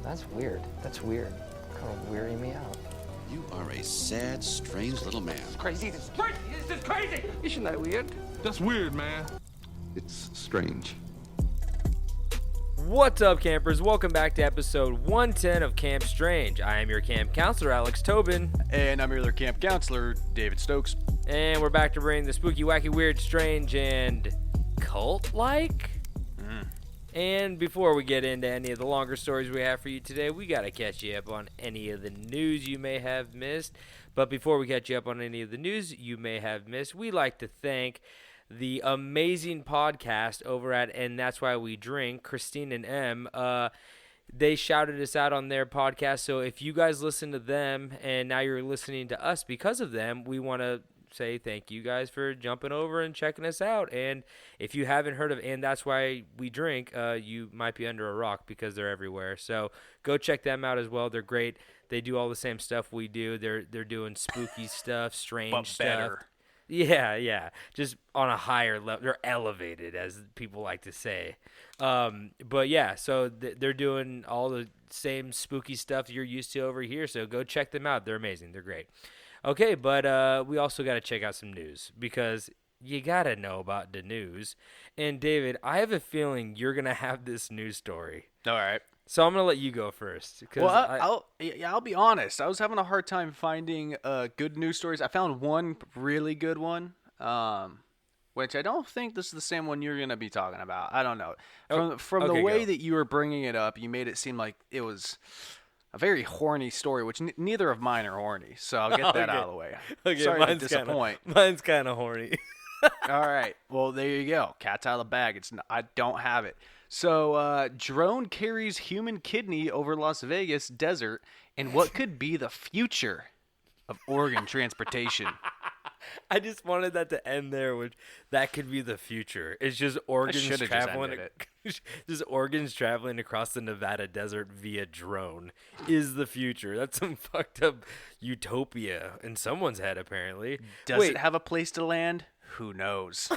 That's weird. That's weird. Kind of weirding me out. You are a sad, strange little man. Crazy. This is crazy. Isn't that weird? That's weird, man. It's strange. What's up, campers? Welcome back to episode 110 of Camp Strange. I am your camp counselor, Alex Tobin. And I'm your other camp counselor, David Stokes. And we're back to bring the spooky, wacky, weird, strange, and cult-like. And before we get into any of the longer stories we have for you today, we got to catch you up on any of the news you may have missed. But before we catch you up on any of the news you may have missed, we like to thank the amazing podcast over at And That's Why We Drink, Christine and Em. They shouted us out on their podcast. So if you guys listen to them and now you're listening to us because of them, we want to say thank you guys for jumping over and checking us out. And if you haven't heard of And That's Why We Drink, you might be under a rock because they're everywhere. So go check them out as well. They're great. They do all the same stuff we do. They're doing spooky stuff, strange But stuff. better. Yeah. Just on a higher level. They're elevated, as people like to say. But yeah, so they're doing all the same spooky stuff you're used to over here. So go check them out. They're amazing. They're great. Okay, but we also got to check out some news because you got to know about the news. And David, I have a feeling you're going to have this news story. All right. So I'm going to let you go first. Well, I'll be honest. I was having a hard time finding good news stories. I found one really good one, which I don't think this is the same one you're going to be talking about. I don't know. From the way that you were bringing it up, you made it seem like it was a very horny story, which neither of mine are horny. So I'll get that out of the way. Okay, Sorry to disappoint. Mine's kind of horny. All right. Well, there you go. Cat's out of the bag. I don't have it. So, drone carries human kidney over Las Vegas desert in what could be the future of organ transportation. I just wanted that to end there, which that could be the future. It's just organs traveling. Just organs traveling across the Nevada desert via drone is the future. That's some fucked up utopia in someone's head, apparently. Does it have a place to land? Who knows?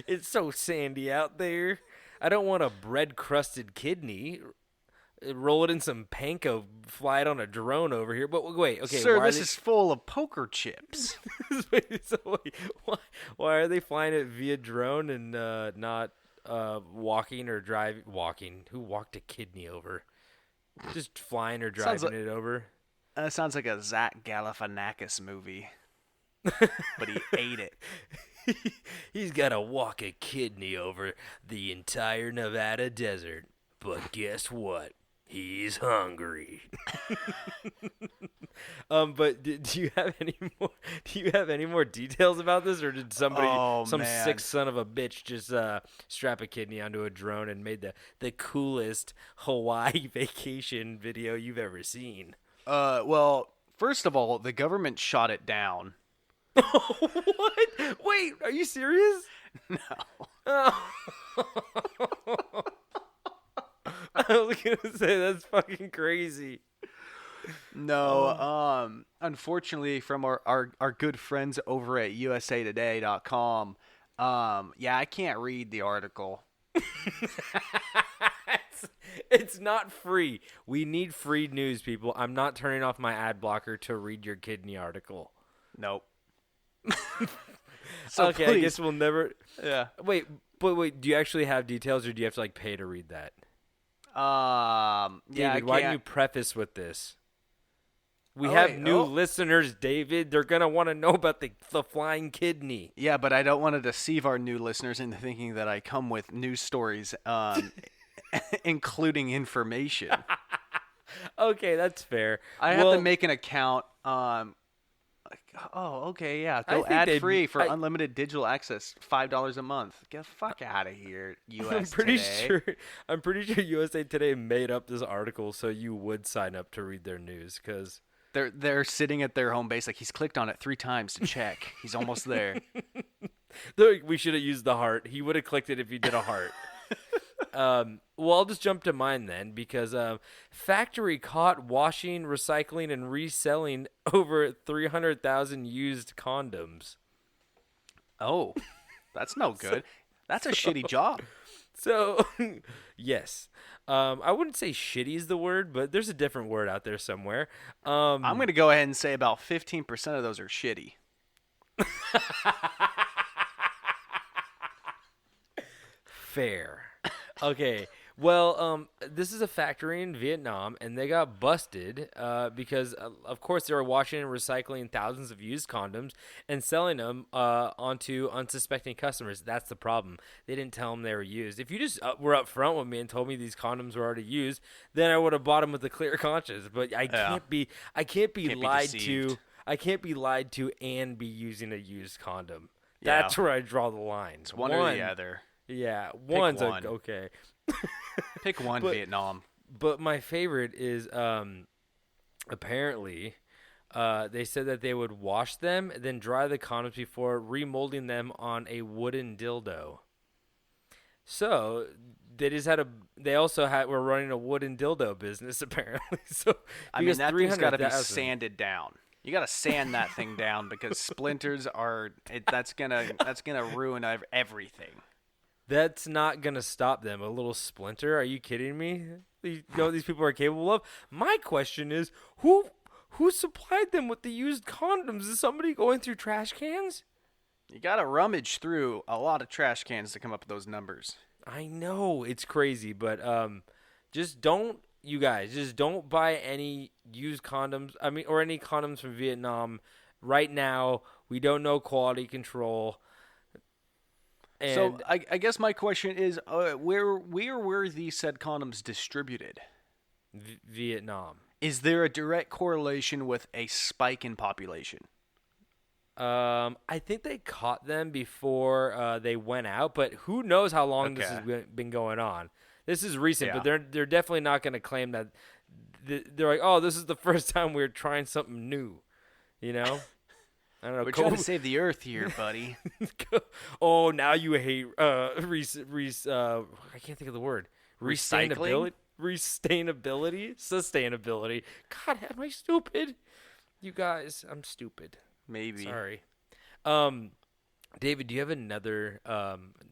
It's so sandy out there. I don't want a bread-crusted kidney. Roll it in some panko, fly it on a drone over here. But wait, okay. Sir, this is full of poker chips. Why are they flying it via drone and not walking or driving? Walking. Who walked a kidney over? Just flying or driving it over? Sounds like a Zach Galifianakis movie. But he ate it. He's got to walk a kidney over the entire Nevada desert. But guess what? He's hungry. But do you have any more? Do you have any more details about this, or did somebody, sick son of a bitch, just strap a kidney onto a drone and made the coolest Hawaii vacation video you've ever seen? Well, first of all, the government shot it down. What? Wait, are you serious? No. Oh. I was gonna say that's fucking crazy. No, unfortunately, from our good friends over at usatoday.com, I can't read the article. It's not free. We need free news, people. I'm not turning off my ad blocker to read your kidney article. Nope. So okay, please. I guess we'll never. Yeah. Wait, do you actually have details, or do you have to pay to read that? David, why didn't you preface with this? We have new listeners, David. They're gonna want to know about the flying kidney. Yeah, but I don't want to deceive our new listeners into thinking that I come with news stories, including information. Okay, that's fair. I have to make an account. Go ad free for unlimited digital access, $5 a month. Get the fuck out of here, USA Today. I'm pretty sure USA Today made up this article so you would sign up to read their news because they're sitting at their home base like he's clicked on it 3 times to check. He's almost there. We should have used the heart. He would have clicked it if you did a heart. Well, I'll just jump to mine then because factory caught washing, recycling, and reselling over 300,000 used condoms. Oh, that's no good. That's a shitty job. So, yes. I wouldn't say shitty is the word, but there's a different word out there somewhere. I'm going to go ahead and say about 15% of those are shitty. Fair. Okay. Well, this is a factory in Vietnam, and they got busted because, of course, they were washing and recycling thousands of used condoms and selling them onto unsuspecting customers. That's the problem. They didn't tell them they were used. If you just were up front with me and told me these condoms were already used, then I would have bought them with a clear conscience. But I can't be lied to. I can't be lied to and be using a used condom. Yeah. That's where I draw the line. It's one or the other. Yeah, one's one. okay. Pick one, Vietnam. But my favorite is apparently they said that they would wash them, then dry the condoms before remolding them on a wooden dildo. So they just had were running a wooden dildo business apparently. So I mean, that thing's got to be 300,000 sanded down. You got to sand that thing down because splinters that's gonna ruin everything. That's not going to stop them. A little splinter? Are you kidding me? You know what these people are capable of? My question is, who supplied them with the used condoms? Is somebody going through trash cans? You got to rummage through a lot of trash cans to come up with those numbers. I know. It's crazy, but just don't buy any used condoms. I mean, or any condoms from Vietnam right now. We don't know quality control. And so I guess my question is, where were these said condoms distributed? Vietnam. Is there a direct correlation with a spike in population? I think they caught them before they went out, but who knows how long this has been going on. This is recent, but they're definitely not going to claim that. They're like, oh, this is the first time we're trying something new, you know? I don't know. We're trying to save the earth here, buddy. Oh, now you hate I can't think of the word. Recycling? Sustainability. God, am I stupid? You guys, I'm stupid. Maybe. Sorry. David, do you have another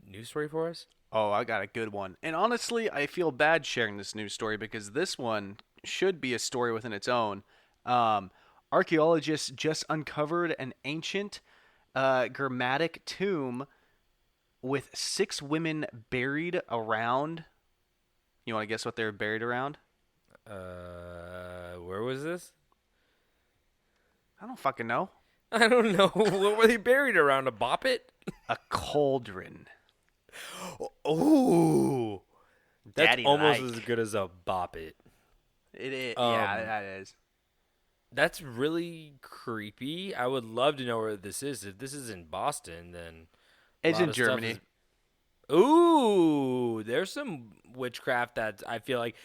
news story for us? Oh, I got a good one. And honestly, I feel bad sharing this news story because this one should be a story within its own. Archaeologists just uncovered an ancient grammatic tomb with 6 women buried around. You want to guess what they were buried around? Where was this? I don't fucking know. I don't know. What were they buried around? A bop it? A cauldron. Oh, that's Daddy almost like. as good as a bop it. It is. Yeah, that is. That's really creepy. I would love to know where this is. If this is in Boston, then It's in Germany. Ooh, there's some witchcraft that I feel like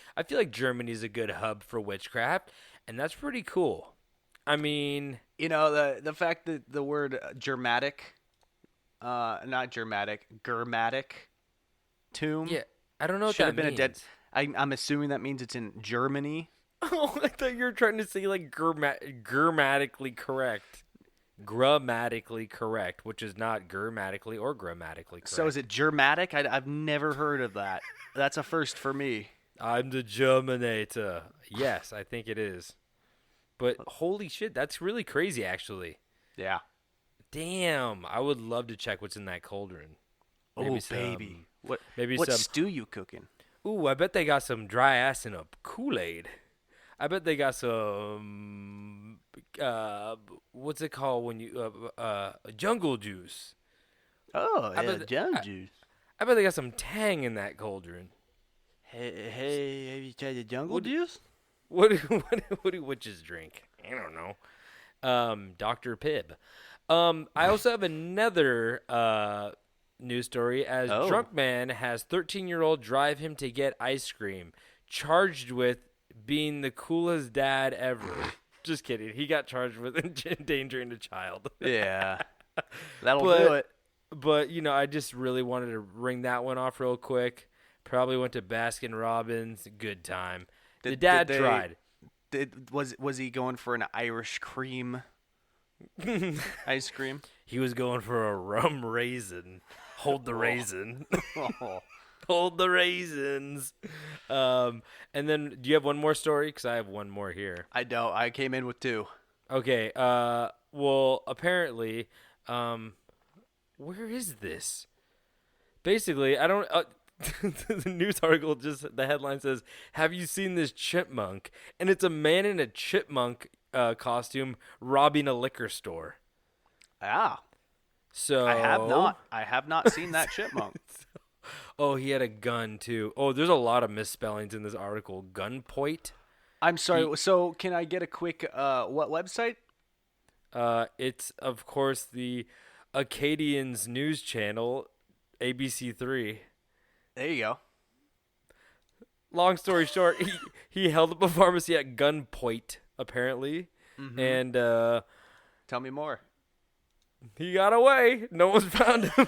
Germany's a good hub for witchcraft, and that's pretty cool. I mean, you know, the fact that the word Germanic, not Germanic, Germatic tomb. Yeah, I don't know what should that have been means. a dead. I'm assuming that means it's in Germany. Oh, I thought you were trying to say like grammatically correct. Grammatically correct, which is not grammatically or grammatically correct. So is it Germanic? I've never heard of that. That's a first for me. I'm the Germinator. Yes, I think it is. But holy shit, that's really crazy, actually. Yeah. Damn, I would love to check what's in that cauldron. Oh, baby. What some stew you cooking? Ooh, I bet they got some dry ass in a Kool-Aid. I bet they got some what's it called when you jungle juice. Oh, jungle juice. I bet they got some tang in that cauldron. Hey, have you tried the jungle juice? What do witches drink? I don't know. Dr. Pibb. I also have another news story as drunk man has 13-year-old drive him to get ice cream, charged with being the coolest dad ever. Just kidding. He got charged with endangering a child. Yeah. That'll do it. But, you know, I just really wanted to ring that one off real quick. Probably went to Baskin Robbins. Good time. The dad tried. Was he going for an Irish cream ice cream? He was going for a rum raisin. Hold the raisin. Hold the raisins. And then, do you have one more story? Because I have one more here. I don't. I came in with 2. Okay. Well, apparently, where is this? Basically, I don't. The news article the headline says, "Have you seen this chipmunk?" And it's a man in a chipmunk costume robbing a liquor store. Ah. So I have not. I have not seen that chipmunk. Oh, he had a gun too. Oh, there's a lot of misspellings in this article. Gunpoint. I'm sorry. So can I get a quick what website? It's of course the Acadians news channel, ABC3. There you go. Long story short, he held up a pharmacy at gunpoint apparently, and Tell me more. he got away. No one's found him.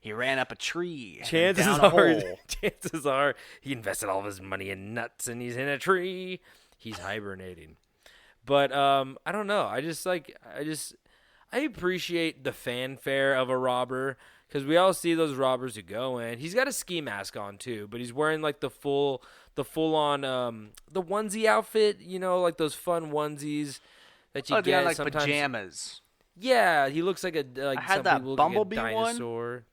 He ran up a tree. And Chances down a are, hole. chances are, he invested all of his money in nuts, and he's in a tree. He's hibernating. But I don't know. I appreciate the fanfare of a robber, because we all see those robbers who go in. He's got a ski mask on too, but he's wearing like the full on the onesie outfit. You know, like those fun onesies that you get like sometimes. pajamas. Yeah, he looks like I had that Bumblebee one. dinosaur.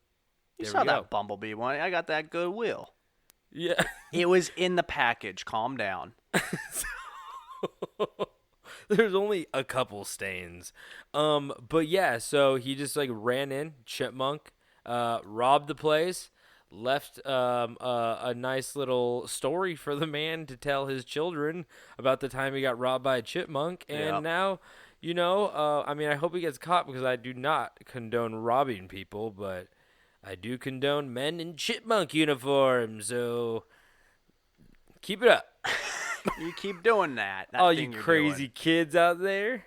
You There saw we go. that Bumblebee one. I got that Goodwill. Yeah. It was in the package. Calm down. There's only a couple stains. But yeah, so he just like ran in, chipmunk, robbed the place, left a nice little story for the man to tell his children about the time he got robbed by a chipmunk. And Yep. now, you know, I mean, I hope he gets caught, because I do not condone robbing people, but I do condone men in chipmunk uniforms. So keep it up. You keep doing that. All you thing you're crazy doing. kids out there.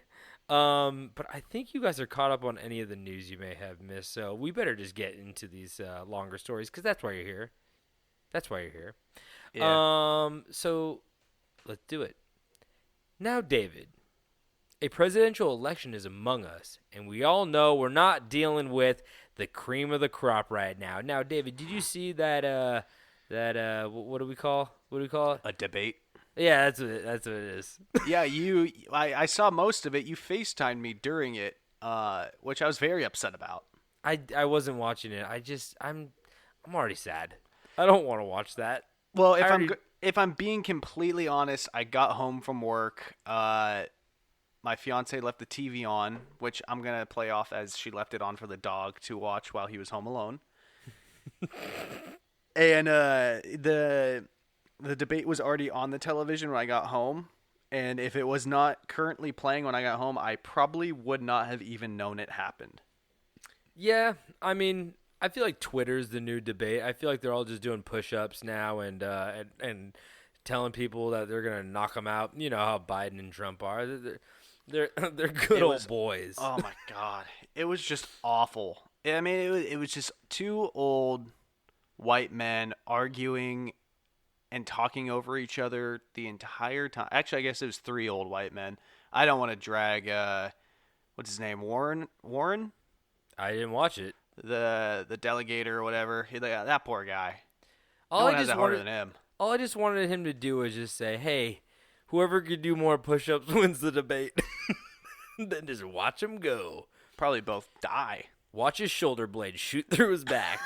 But I think you guys are caught up on any of the news you may have missed, so we better just get into these longer stories, because that's why you're here. That's why you're here. Yeah. So let's do it. Now, David, a presidential election is among us, and we all know we're not dealing with the cream of the crop right now. Now, David, did you see that what do we call it? A debate. Yeah, that's what it is. Yeah, I saw most of it. You FaceTimed me during it, which I was very upset about. I wasn't watching it. I'm already sad. I don't want to watch that. Well, I already- if I'm being completely honest, I got home from work. My fiance left the TV on, which I'm gonna play off as she left it on for the dog to watch while he was home alone. And the debate was already on the television when I got home, and if it was not currently playing when I got home, I probably would not have even known it happened. Yeah, I mean, I feel like Twitter's the new debate. I feel like they're all just doing push-ups now and telling people that they're gonna knock them out. You know how Biden and Trump are. They're good old boys. Oh my god, it was just awful. I mean, it was just two old white men arguing and talking over each other the entire time. Actually, I guess it was 3 old white men. I don't want to drag what's his name, Warren, I didn't watch it. the delegator or whatever. That poor guy. All No one I has just it harder wanted, than him. all I just wanted him to do was just say, "Hey, whoever could do more push-ups wins the debate." Then just watch him go. Probably both die. Watch his shoulder blade shoot through his back.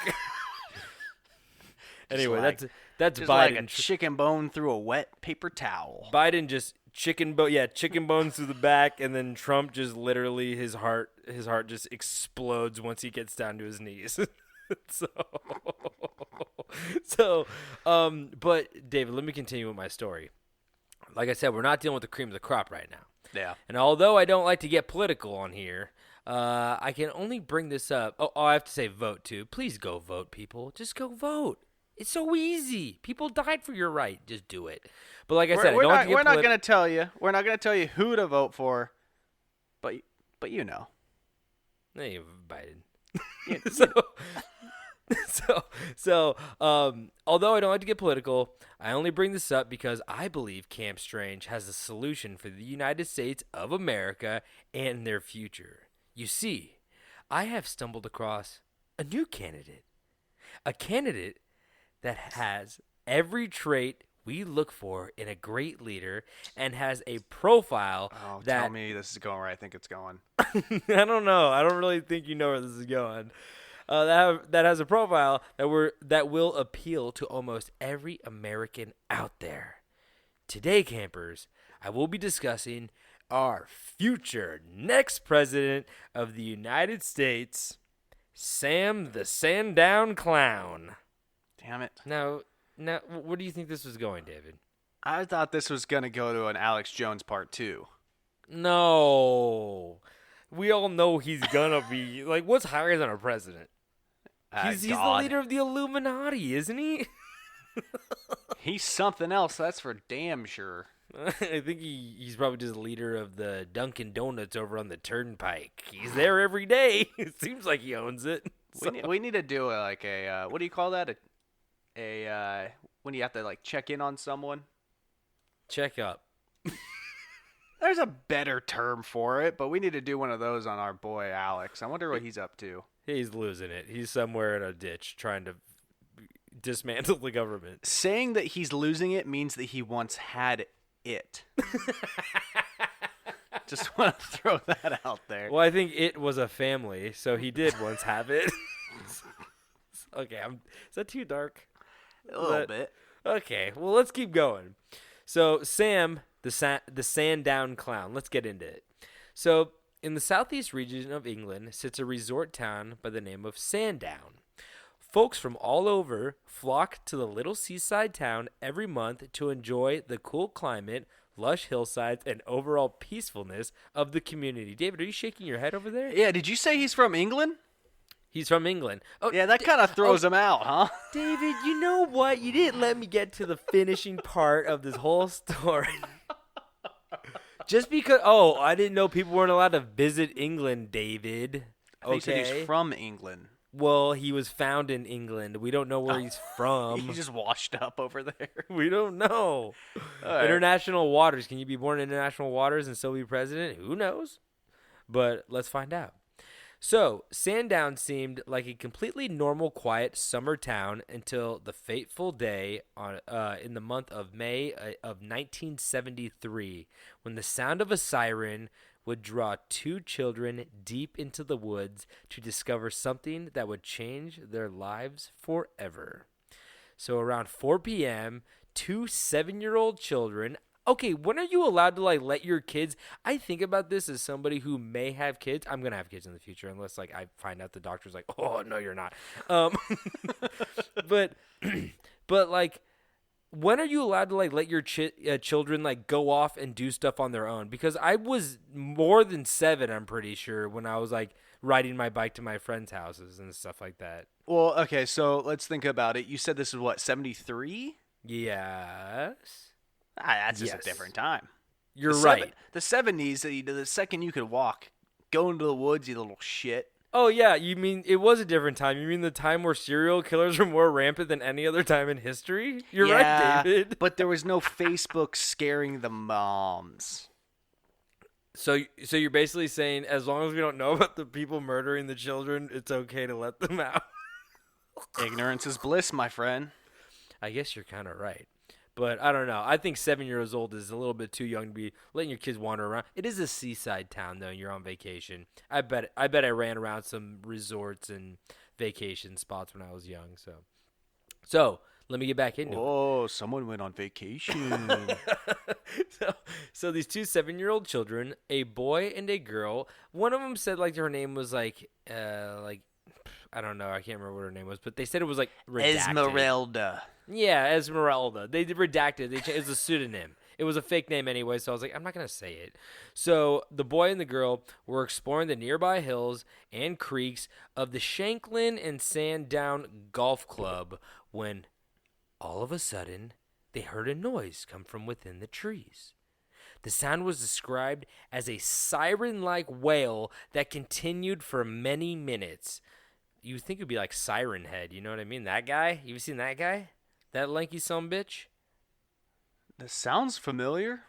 Anyway, like- that's Just Biden. like a chicken bone through a wet paper towel. Biden just chicken bones through the back, and then Trump just literally his heart just explodes once he gets down to his knees. But David, let me continue with my story. Like I said, we're not dealing with the cream of the crop right now. Yeah. And although I don't like to get political on here, I can only bring this up. Oh, I have to say vote too. Please go vote, people. Just go vote. It's so easy. People died for your right. Just do it. But like I said, I don't like to get we're not going to tell you. We're not going to tell you who to vote for. But you know. Hey, Biden. You- So, although I don't like to get political, I only bring this up because I believe Camp Strange has a solution for the United States of America and their future. You see, I have stumbled across a new candidate. A candidate that has every trait we look for in a great leader and has a profile Oh, that tell me this is going where I think it's going. I don't know. I don't really think you know where this is going. That has a profile that will appeal to almost every American out there. Today, campers, I will be discussing our future next president of the United States, Sam the Sandown Clown. Damn it. Now, where do you think this was going, David? I thought this was going to go to an Alex Jones part 2. No. We all know he's gonna be like, what's higher than a president? He's the God. leader of the Illuminati, isn't he? He's something else, that's for damn sure. I think he's probably just the leader of the Dunkin' Donuts over on the Turnpike. He's there every day. It seems like he owns it. We need to do a what do you call that? A when you have to like check in on someone. Check up. There's a better term for it, but we need to do one of those on our boy Alex. I wonder what he's up to. He's losing it. He's somewhere in a ditch trying to dismantle the government. Saying that he's losing it means that he once had it. Just want to throw that out there. Well, I think it was a family, so he did once have it. Okay, is that too dark? A little bit. Okay, well, let's keep going. So, Sam, the Sandown Clown. Let's get into it. So, in the southeast region of England sits a resort town by the name of Sandown. Folks from all over flock to the little seaside town every month to enjoy the cool climate, lush hillsides, and overall peacefulness of the community. David, are you shaking your head over there? Yeah, did you say he's from England? He's from England. Oh, Yeah, that kind of throws him out, huh? David, you know what? You didn't let me get to the finishing part of this whole story. Just because, I didn't know people weren't allowed to visit England, David. I think he said he's from England. Well, he was found in England. We don't know where he's from. He just washed up over there. We don't know. Right. International waters. Can you be born in international waters and still be president? Who knows? But let's find out. So, Sandown seemed like a completely normal, quiet summer town until the fateful day in the month of May of 1973, when the sound of a siren would draw two children deep into the woods to discover something that would change their lives forever. So, around 4 p.m., two 7-year-old children. Okay, when are you allowed to let your kids? I think about this as somebody who may have kids. I'm gonna have kids in the future, unless I find out the doctor's like, oh no, you're not. But when are you allowed to let your children go off and do stuff on their own? Because I was more than 7, I'm pretty sure, when I was riding my bike to my friends' houses and stuff like that. Well, okay, so let's think about it. You said this is what, 73? Yes. That's just Yes. a different time. You're The right. The 70s, the second you could walk, go into the woods, you little shit. Oh, yeah, you mean it was a different time. You mean the time where serial killers were more rampant than any other time in history? You're right, David. But there was no Facebook scaring the moms. So you're basically saying as long as we don't know about the people murdering the children, it's okay to let them out? Ignorance is bliss, my friend. I guess you're kind of right. But I don't know. I think 7 years old is a little bit too young to be letting your kids wander around. It is a seaside town, though, and you're on vacation. I bet I ran around some resorts and vacation spots when I was young. So let me get back into it. Oh, someone went on vacation. So these two 7-year-old children, a boy and a girl. One of them said her name was I don't know. I can't remember what her name was, but they said it was redacted. Esmeralda. Yeah, Esmeralda. They redacted. It was a pseudonym. It was a fake name anyway, so I was like, I'm not going to say it. So the boy and the girl were exploring the nearby hills and creeks of the Shanklin and Sandown Golf Club when, all of a sudden, they heard a noise come from within the trees. The sound was described as a siren-like wail that continued for many minutes. You think it would be like Siren Head, you know what I mean? That guy? You seen that guy? That lanky sumbitch? This sounds familiar.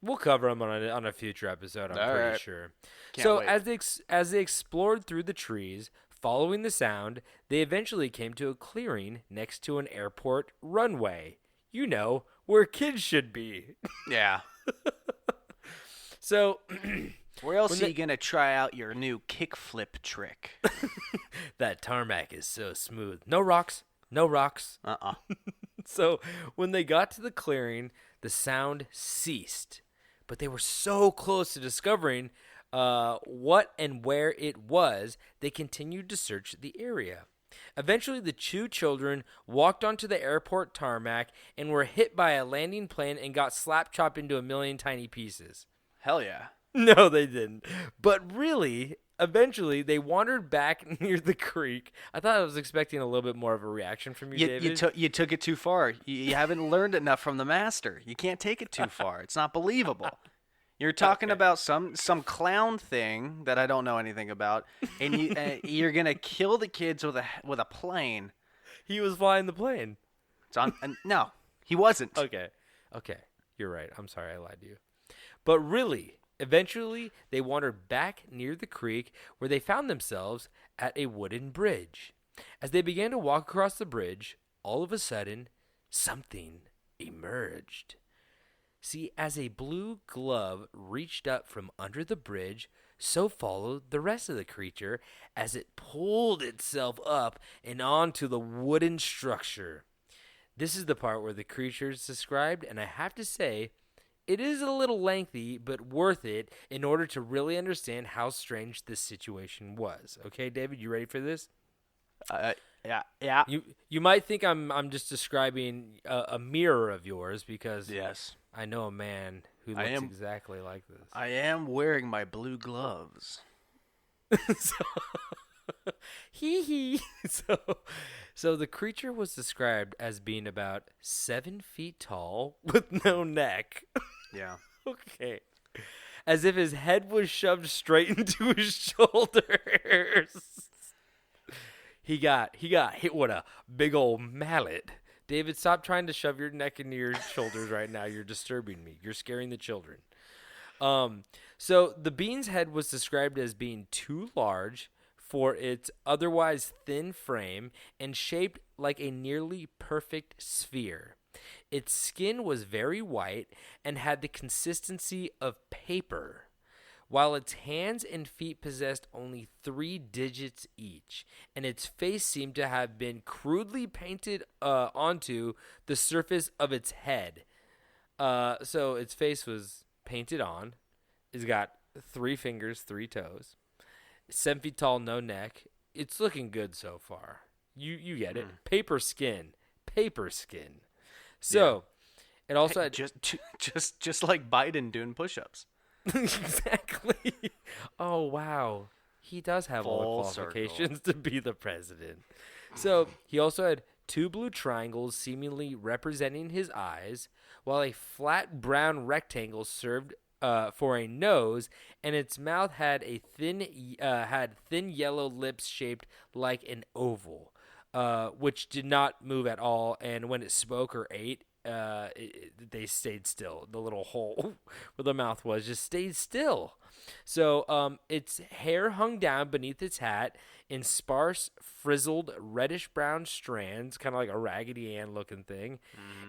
We'll cover him on a future episode, I'm All pretty right. sure. Can't So wait. as they explored through the trees, Following the sound, they eventually came to a clearing next to an airport runway. You know, where kids should be. Yeah. So, Where else are you going to try out your new kickflip trick? that tarmac is so smooth. No rocks. No rocks. So, when they got to the clearing, the sound ceased. But they were so close to discovering what and where it was, they continued to search the area. Eventually, the two children walked onto the airport tarmac and were hit by a landing plane and got slap-chopped into a million tiny pieces. Hell yeah. No, they didn't. But really, eventually, they wandered back near the creek. I thought I was expecting a little bit more of a reaction from you, David. You took it too far. You haven't learned enough from the master. You can't take it too far. It's not believable. You're talking about some clown thing that I don't know anything about, and you're gonna kill the kids with a plane. He was flying the plane. It's on. No, he wasn't. Okay, you're right. I'm sorry, I lied to you. But really, eventually, they wandered back near the creek where they found themselves at a wooden bridge. As they began to walk across the bridge, all of a sudden, something emerged. See, as a blue glove reached up from under the bridge, so followed the rest of the creature as it pulled itself up and onto the wooden structure. This is the part where the creature is described, and I have to say, it is a little lengthy, but worth it in order to really understand how strange this situation was. Okay, David, you ready for this? Yeah. You might think I'm just describing a mirror of yours because Yes. I know a man who looks exactly like this. I am wearing my blue gloves. So the creature was described as being about 7 feet tall with no neck. Yeah. Okay. As if his head was shoved straight into his shoulders. He got hit with a big old mallet. David, stop trying to shove your neck into your shoulders right now. You're disturbing me. You're scaring the children. So the being's head was described as being too large for its otherwise thin frame and shaped like a nearly perfect sphere. Its skin was very white and had the consistency of paper, while its hands and feet possessed only 3 digits each, and its face seemed to have been crudely painted onto the surface of its head. So its face was painted on. It's got 3 fingers, 3 toes. 7 feet tall, no neck. It's looking good so far. You get it. Paper skin. So it also had just like Biden doing push-ups. Exactly. Oh wow, he does have all the qualifications to be the president. So he also had 2 blue triangles seemingly representing his eyes, while a flat brown rectangle served for a nose, and its mouth had thin yellow lips shaped like an oval, which did not move at all. And when it spoke or ate, they stayed still. The little hole where the mouth was just stayed still. So its hair hung down beneath its hat in sparse, frizzled, reddish-brown strands, kind of like a Raggedy Ann looking thing.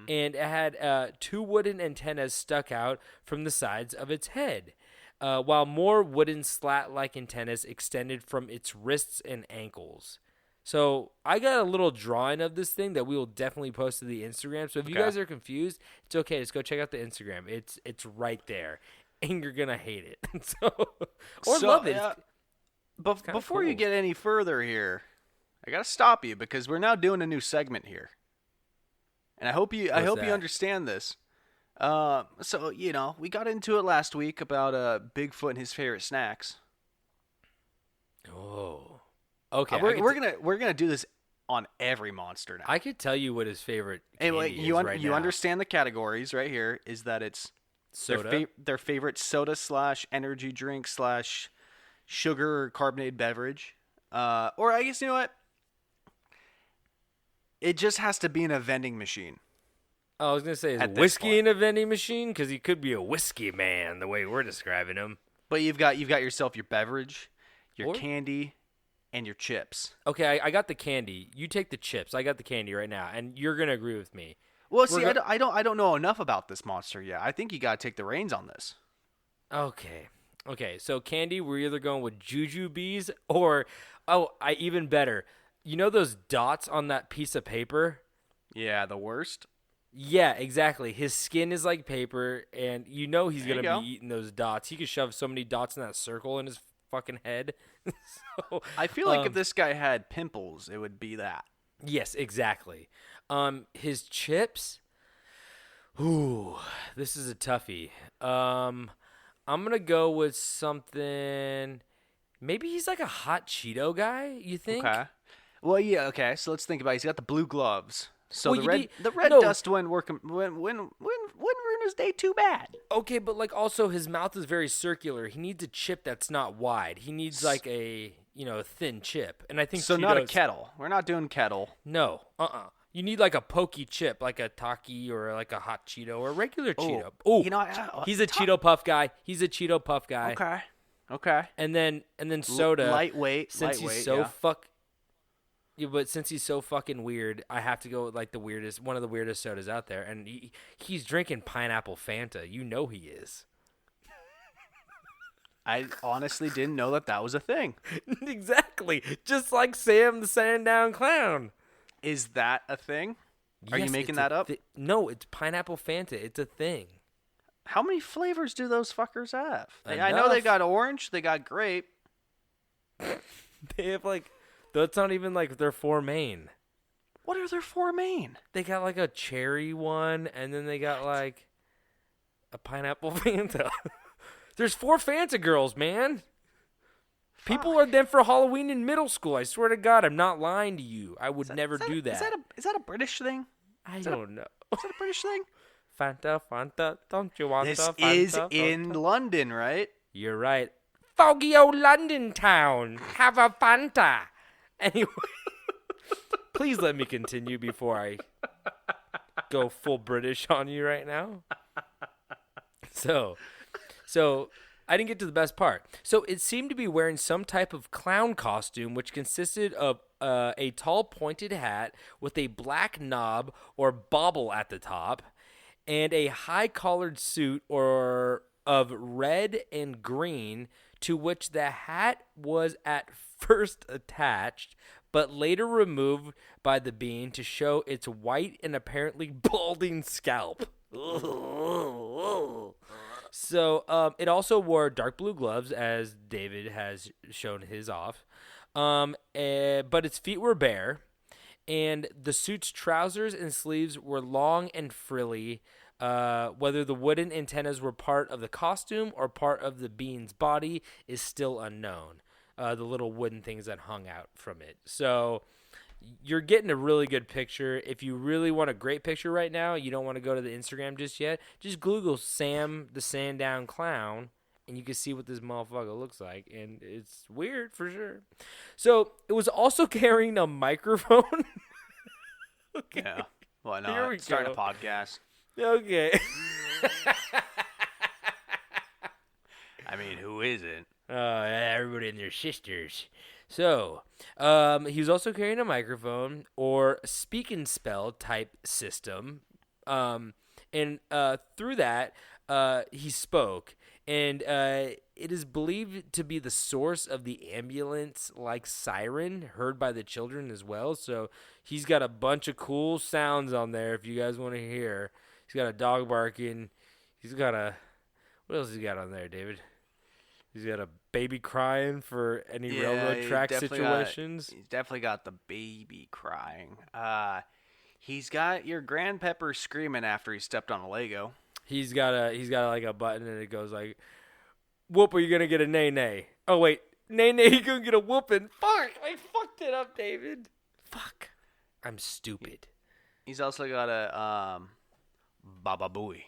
And it had 2 wooden antennas stuck out from the sides of its head, while more wooden slat-like antennas extended from its wrists and ankles. So I got a little drawing of this thing that we will definitely post to the Instagram. So if you guys are confused, it's okay. Just go check out the Instagram. It's right there, and you're gonna hate it. Love it. But before you get any further here, I gotta stop you because we're now doing a new segment here, and I hope you understand this. So we got into it last week about Bigfoot and his favorite snacks. Oh. Okay, we're gonna do this on every monster now. I could tell you what his favorite candy is you right now. understand the categories right here. Is that it's soda, their favorite soda / energy drink / sugar or carbonated beverage, or I guess you know what? It just has to be in a vending machine. I was gonna say is whiskey in a vending machine because he could be a whiskey man the way we're describing him. But you've got yourself your beverage, your candy. and your chips. Okay, I got the candy. You take the chips. I got the candy right now, and you're gonna agree with me. Well, see, I don't know enough about this monster yet. I think you gotta take the reins on this. Okay. So candy, we're either going with jujubes or, even better. You know those dots on that piece of paper? Yeah, the worst. Yeah, exactly. His skin is like paper, and you know he's There you gonna go. be eating those dots. He could shove so many dots in that circle in his fucking head. So, I feel like if this guy had pimples, it would be that. yes, exactly. His chips. Ooh, this is a toughie. I'm gonna go with something. Maybe he's like a hot Cheeto guy. You think? Okay. Well, yeah. Okay. So let's think about it. He's got the blue gloves. So Well, the red no. dust wouldn't ruin his day too bad. Okay, but like also his mouth is very circular. He needs a chip that's not wide. He needs like a a thin chip. And I think So not a Cheetos- kettle. We're not doing kettle. No. You need like a pokey chip, like a Taki or like a hot Cheeto or a regular Cheeto. Oh, you know, he's a Cheeto Puff guy. Okay. Okay. And then soda. Lightweight. Since lightweight, he's so yeah. Yeah, but since he's so fucking weird, I have to go with like one of the weirdest sodas out there, and he's drinking pineapple Fanta. You know he is. I honestly didn't know that was a thing. Exactly, just like Sam the Sandown Clown. Is that a thing? Are you Yes, making it's that up? No, it's pineapple Fanta. It's a thing. How many flavors do those fuckers have? I know they Enough. got orange, they got grape. They have like, that's not even like their four main. What are their four main? They got like a cherry one, and then they got like a pineapple Fanta. There's 4 Fanta girls, man. People are them for Halloween in middle school. I swear to God, I'm not lying to you. I would never do that. Is that a British thing? I don't know. Is that a British thing? Fanta, don't you want This a Fanta? is in London, right? You're right. Foggy old London town. Have a Fanta. Anyway, please let me continue before I go full British on you right now. So I didn't get to the best part. So it seemed to be wearing some type of clown costume, which consisted of a tall pointed hat with a black knob or bauble at the top, and a high collared suit of red and green, to which the hat was at first attached, but later removed by the being to show its white and apparently balding scalp. So it also wore dark blue gloves, as David has shown his off, but its feet were bare, and the suit's trousers and sleeves were long and frilly. Whether the wooden antennas were part of the costume or part of the being's body is still unknown. The little wooden things that hung out from it. So you're getting a really good picture. If you really want a great picture right now, you don't want to go to the Instagram just yet, just Google Sam the Sandown Clown, and you can see what this motherfucker looks like, and it's weird for sure. So it was also carrying a microphone. Okay. Yeah. Why Here not? we Starting go. a podcast. Okay. I mean, who isn't? Everybody and their sisters. So, he was also carrying a microphone or speak and spell type system. And through that, he spoke. And it is believed to be the source of the ambulance-like siren heard by the children as well. So he's got a bunch of cool sounds on there if you guys want to hear. He's got a dog barking. He's got what else he got on there, David? He's got a baby crying for any railroad track situations. He's definitely got the baby crying. He's got your grandpepper screaming after he stepped on a Lego. He's got like a button and it goes like, "Whoop, are you gonna get a nay nay?" Oh wait, nay nay, you gonna get a whooping? Fuck, I fucked it up, David. Fuck, I'm stupid. He's also got a Baba Booey.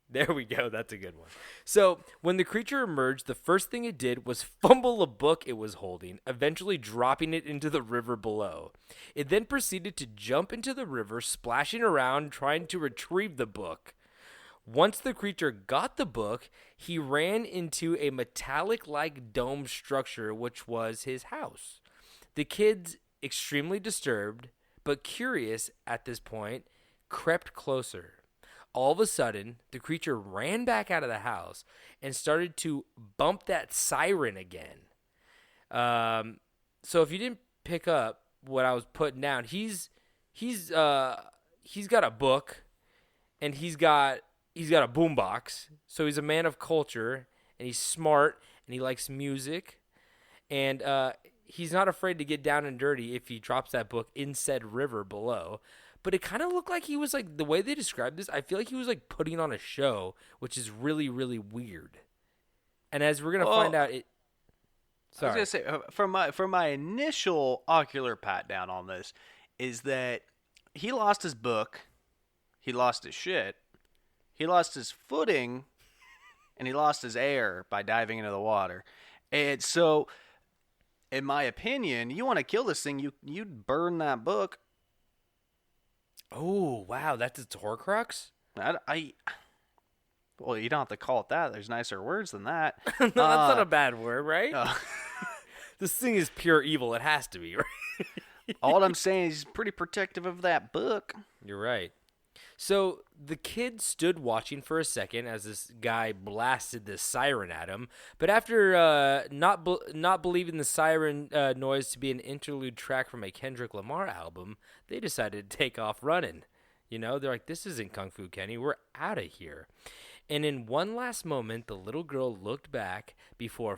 There we go. That's a good one. So when the creature emerged, the first thing it did was fumble a book it was holding, eventually dropping it into the river below. It then proceeded to jump into the river, splashing around, trying to retrieve the book. Once the creature got the book, he ran into a metallic-like dome structure, which was his house. The kids, extremely disturbed but curious at this point, crept closer. All of a sudden, the creature ran back out of the house and started to bump that siren again. So if you didn't pick up what I was putting down, he's got a book and he's got a boombox. So he's a man of culture and he's smart and he likes music, and he's not afraid to get down and dirty if he drops that book in said river below. But it kind of looked like he was like, the way they described this, I feel like he was like putting on a show, which is really, really weird. And as we're gonna find out, Sorry. I was gonna say, from my initial ocular pat down on this, is that he lost his book, he lost his shit, he lost his footing, and he lost his air by diving into the water. And so, in my opinion, you want to kill this thing, you'd burn that book. Oh wow, that's its Horcrux? Well, you don't have to call it that. There's nicer words than that. No, that's not a bad word, right? Uh, This thing is pure evil. It has to be, right? all I'm saying is he's pretty protective of that book. You're right. So the kid stood watching for a second as this guy blasted this siren at him. But after not believing the siren noise to be an interlude track from a Kendrick Lamar album, they decided to take off running. You know, they're like, this isn't Kung Fu Kenny. We're out of here. And in one last moment, the little girl looked back before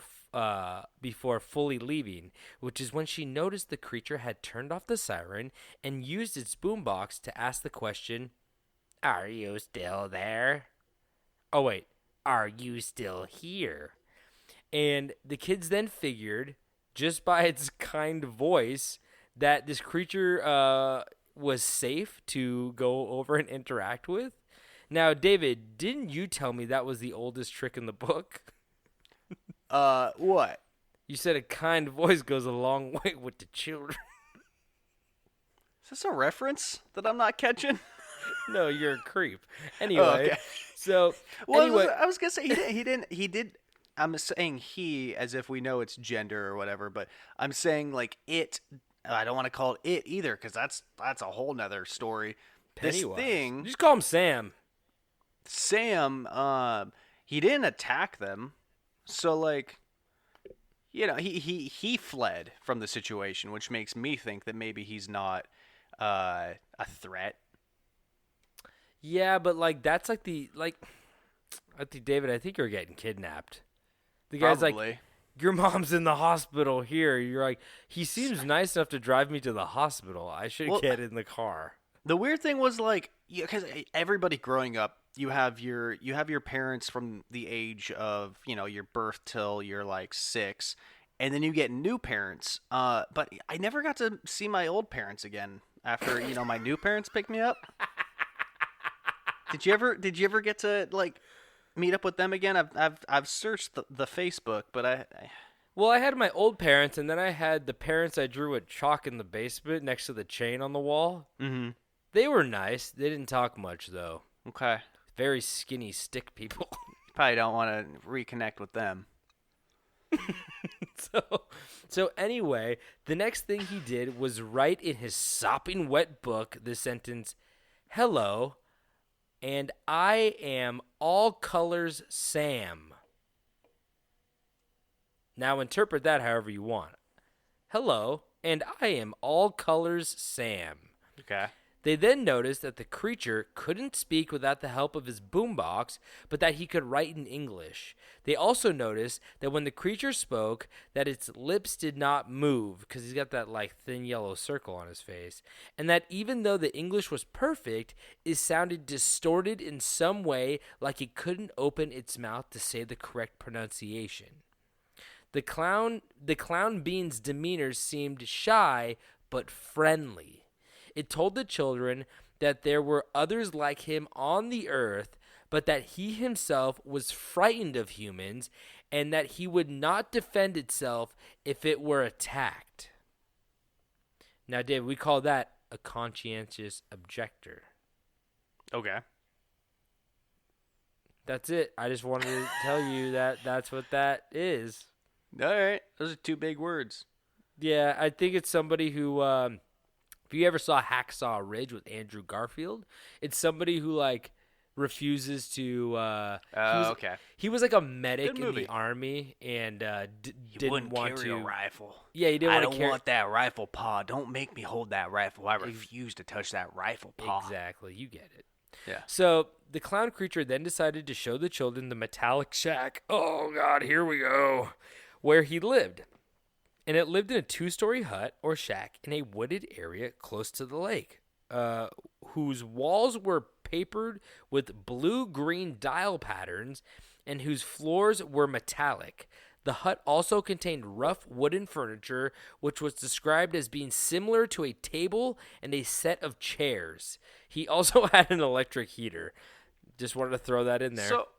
fully leaving, which is when she noticed the creature had turned off the siren and used its boombox to ask the question, "Are you still there?" Oh, wait. "Are you still here?" And the kids then figured, just by its kind voice, that this creature was safe to go over and interact with. Now, David, didn't you tell me that was the oldest trick in the book? What? You said a kind voice goes a long way with the children. Is this a reference that I'm not catching? No, you're a creep. Anyway, okay. So Well, anyway, I was gonna say he did. I'm saying he as if we know it's gender or whatever, but I'm saying like it. I don't want to call it either because that's a whole nother story. Pennywise. This thing, Just call him Sam. Sam, he didn't attack them, so like, you know, he fled from the situation, which makes me think that maybe he's not a threat. Yeah, but like that's like I think David, I think you're getting kidnapped. The guy's Probably. like, your mom's in the hospital here. You're like, he seems nice enough to drive me to the hospital. I should get in the car. The weird thing was like, because everybody growing up, you have your parents from the age of, you know, your birth till you're like 6, and then you get new parents. But I never got to see my old parents again after, you know, my new parents picked me up. Did you ever get to like meet up with them again? I've searched the Facebook, but Well, I had my old parents, and then I had the parents I drew with chalk in the basement next to the chain on the wall. Mm-hmm. They were nice. They didn't talk much, though. Okay. Very skinny stick people. Probably don't want to reconnect with them. So anyway, the next thing he did was write in his sopping wet book the sentence, "Hello, and I am all colors Sam." Now interpret that however you want. Hello, and I am all colors Sam. Okay. They then noticed that the creature couldn't speak without the help of his boombox, but that he could write in English. They also noticed that when the creature spoke, that its lips did not move, because he's got that like thin yellow circle on his face, and that even though the English was perfect, it sounded distorted in some way, like it couldn't open its mouth to say the correct pronunciation. The clown being's demeanor seemed shy but friendly. It told the children that there were others like him on the earth, but that he himself was frightened of humans and that he would not defend itself if it were attacked. Now, Dave, we call that a conscientious objector. Okay. That's it. I just wanted to tell you that that's what that is. All right. Those are two big words. Yeah, I think it's somebody who, if you ever saw Hacksaw Ridge with Andrew Garfield, it's somebody who, like, refuses to, Okay. he was like a medic Good in movie. the army and He didn't wouldn't want carry to. a rifle. Yeah, he didn't I want don't to carry. want that rifle, Pa. Don't make me hold that rifle. I refuse to touch that rifle, Pa. Exactly, you get it. Yeah. So the clown creature then decided to show the children the metallic shack. Oh, God, here we go. Where he lived. And it lived in a 2-story hut or shack in a wooded area close to the lake, whose walls were papered with blue-green dial patterns and whose floors were metallic. The hut also contained rough wooden furniture, which was described as being similar to a table and a set of chairs. He also had an electric heater. Just wanted to throw that in there. So,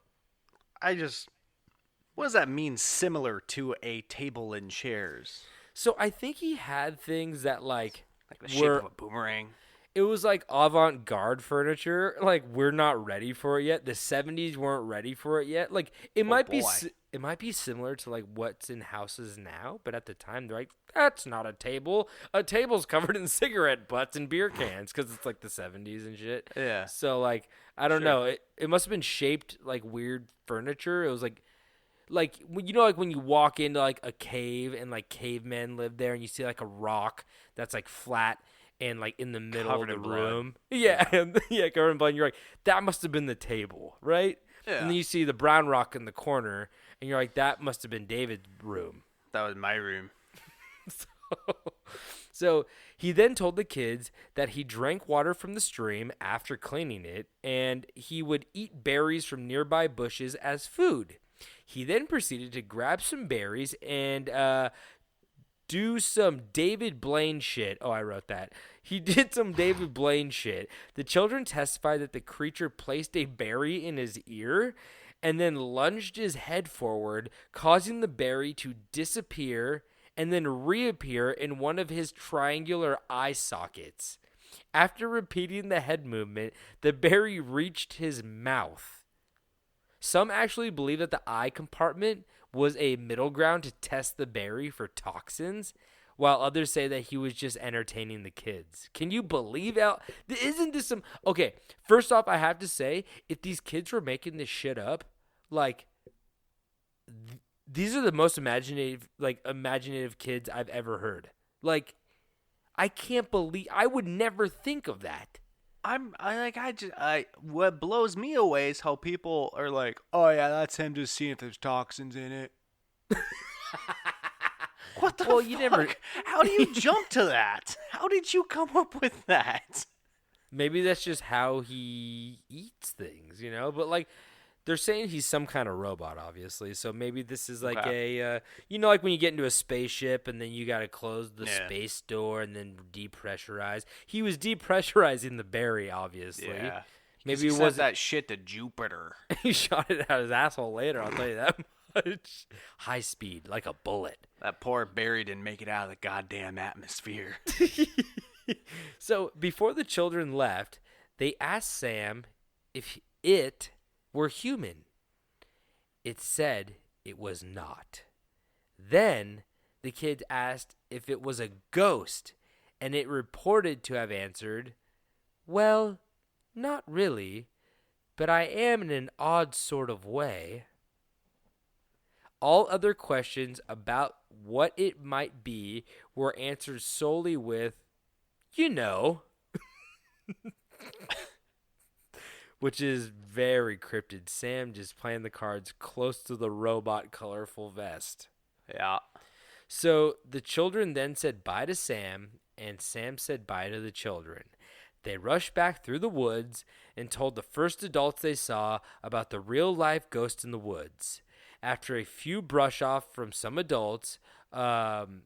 what does that mean, similar to a table and chairs? So I think he had things that, like The shape were... of a boomerang? It was like avant-garde furniture. Like, we're not ready for it yet. The 70s weren't ready for it yet. Like, it might be it might be similar to like what's in houses now, but at the time they're like, that's not a table. A table's covered in cigarette butts and beer cans because it's like the 70s and shit. Yeah. So like, I don't know. It must have been shaped like weird furniture. It was like you know, like when you walk into like a cave and like cavemen live there, and you see like a rock that's like flat and like in the middle Covered of in the blood. room. Yeah, yeah, covered in blood. And you're like, that must have been the table, right? Yeah. And then you see the brown rock in the corner, and you're like, that must have been David's room. That was my room. So he then told the kids that he drank water from the stream after cleaning it, and he would eat berries from nearby bushes as food. He then proceeded to grab some berries and do some David Blaine shit. Oh, I wrote that. He did some David Blaine shit. The children testified that the creature placed a berry in his ear and then lunged his head forward, causing the berry to disappear and then reappear in one of his triangular eye sockets. After repeating the head movement, the berry reached his mouth. Some actually believe that the eye compartment was a middle ground to test the berry for toxins, while others say that he was just entertaining the kids. Can you believe how... Isn't this some... Okay, first off, I have to say, if these kids were making this shit up, like... These are the most imaginative kids I've ever heard. Like, I can't believe... I would never think of that. What blows me away is how people are like, oh yeah, that's him just seeing if there's toxins in it. What the fuck? You never... How do you jump to that? How did you come up with that? Maybe that's just how he eats things, you know? But, like, they're saying he's some kind of robot, obviously. So maybe this is like a, you know, like when you get into a spaceship and then you got to close the space door and then depressurize. He was depressurizing the berry, obviously. Yeah. Maybe he it sent was that shit to Jupiter. He shot it out his asshole later, I'll tell you that much. High speed, like a bullet. That poor berry didn't make it out of the goddamn atmosphere. So before the children left, they asked Sam if it were human. It said it was not. Then the kids asked if it was a ghost, and it reported to have answered, well, not really, but I am in an odd sort of way. All other questions about what it might be were answered solely with, you know. Which is very cryptid. Sam just playing the cards close to the robot colorful vest. Yeah. So the children then said bye to Sam, and Sam said bye to the children. They rushed back through the woods and told the first adults they saw about the real-life ghost in the woods. After a few brush-off from some adults, they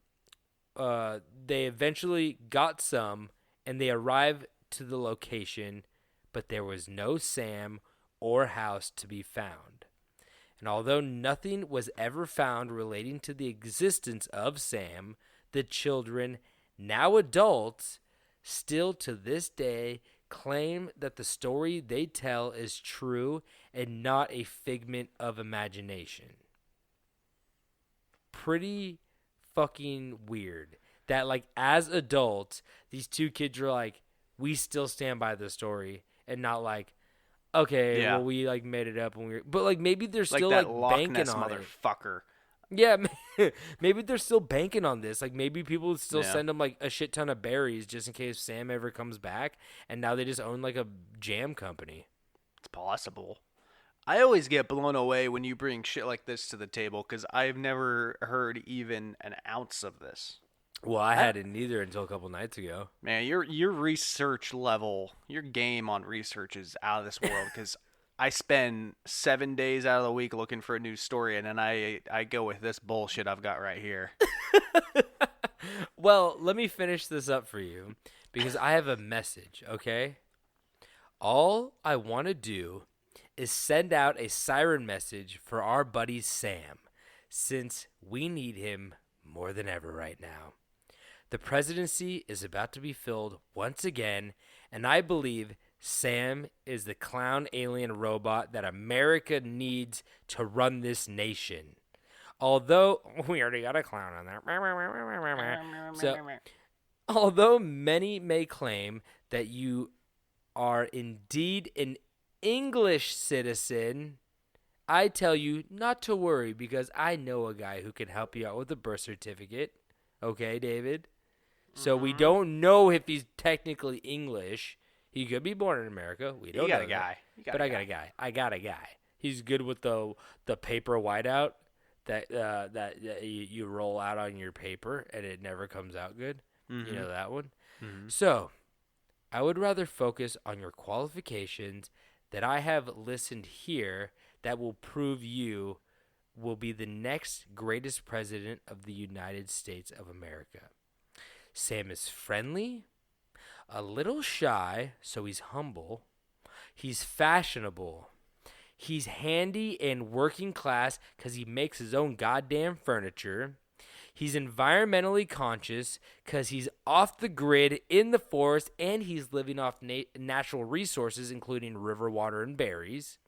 eventually got some, and they arrived to the location, but there was no Sam or house to be found. And although nothing was ever found relating to the existence of Sam, the children, now adults, still to this day claim that the story they tell is true and not a figment of imagination. Pretty fucking weird. that, like, as adults, these two kids are like, we still stand by the story, and not like, okay, Yeah. well, we, like, made it up when we were, but, like, maybe they're Like still, that like, Loch banking Ness on it. motherfucker. Yeah, maybe they're still banking on this. Like, maybe people would still Yeah. send them, like, a shit ton of berries just in case Sam ever comes back, and now they just own, like, a jam company. It's possible. I always get blown away when you bring shit like this to the table because I've never heard even an ounce of this. Well, I hadn't either until a couple nights ago. Man, your research level, your game on research is out of this world because I spend 7 days out of the week looking for a new story, and then I go with this bullshit I've got right here. Well, let me finish this up for you because I have a message, okay? All I want to do is send out a siren message for our buddy Sam, since we need him more than ever right now. The presidency is about to be filled once again, and I believe Sam is the clown alien robot that America needs to run this nation. Although we already got a clown on there. So, although many may claim that you are indeed an English citizen, I tell you not to worry because I know a guy who can help you out with a birth certificate. Okay, David? So we don't know if he's technically English. He could be born in America. We don't You got know a that. guy. But I got a guy. He's good with the paper whiteout that you roll out on your paper and it never comes out good. You know that one? So I would rather focus on your qualifications that I have listened here that will prove you will be the next greatest president of the United States of America. Sam is friendly, a little shy, so he's humble. He's fashionable. He's handy and working class because he makes his own goddamn furniture. He's environmentally conscious because he's off the grid in the forest and he's living off natural resources, including river water and berries.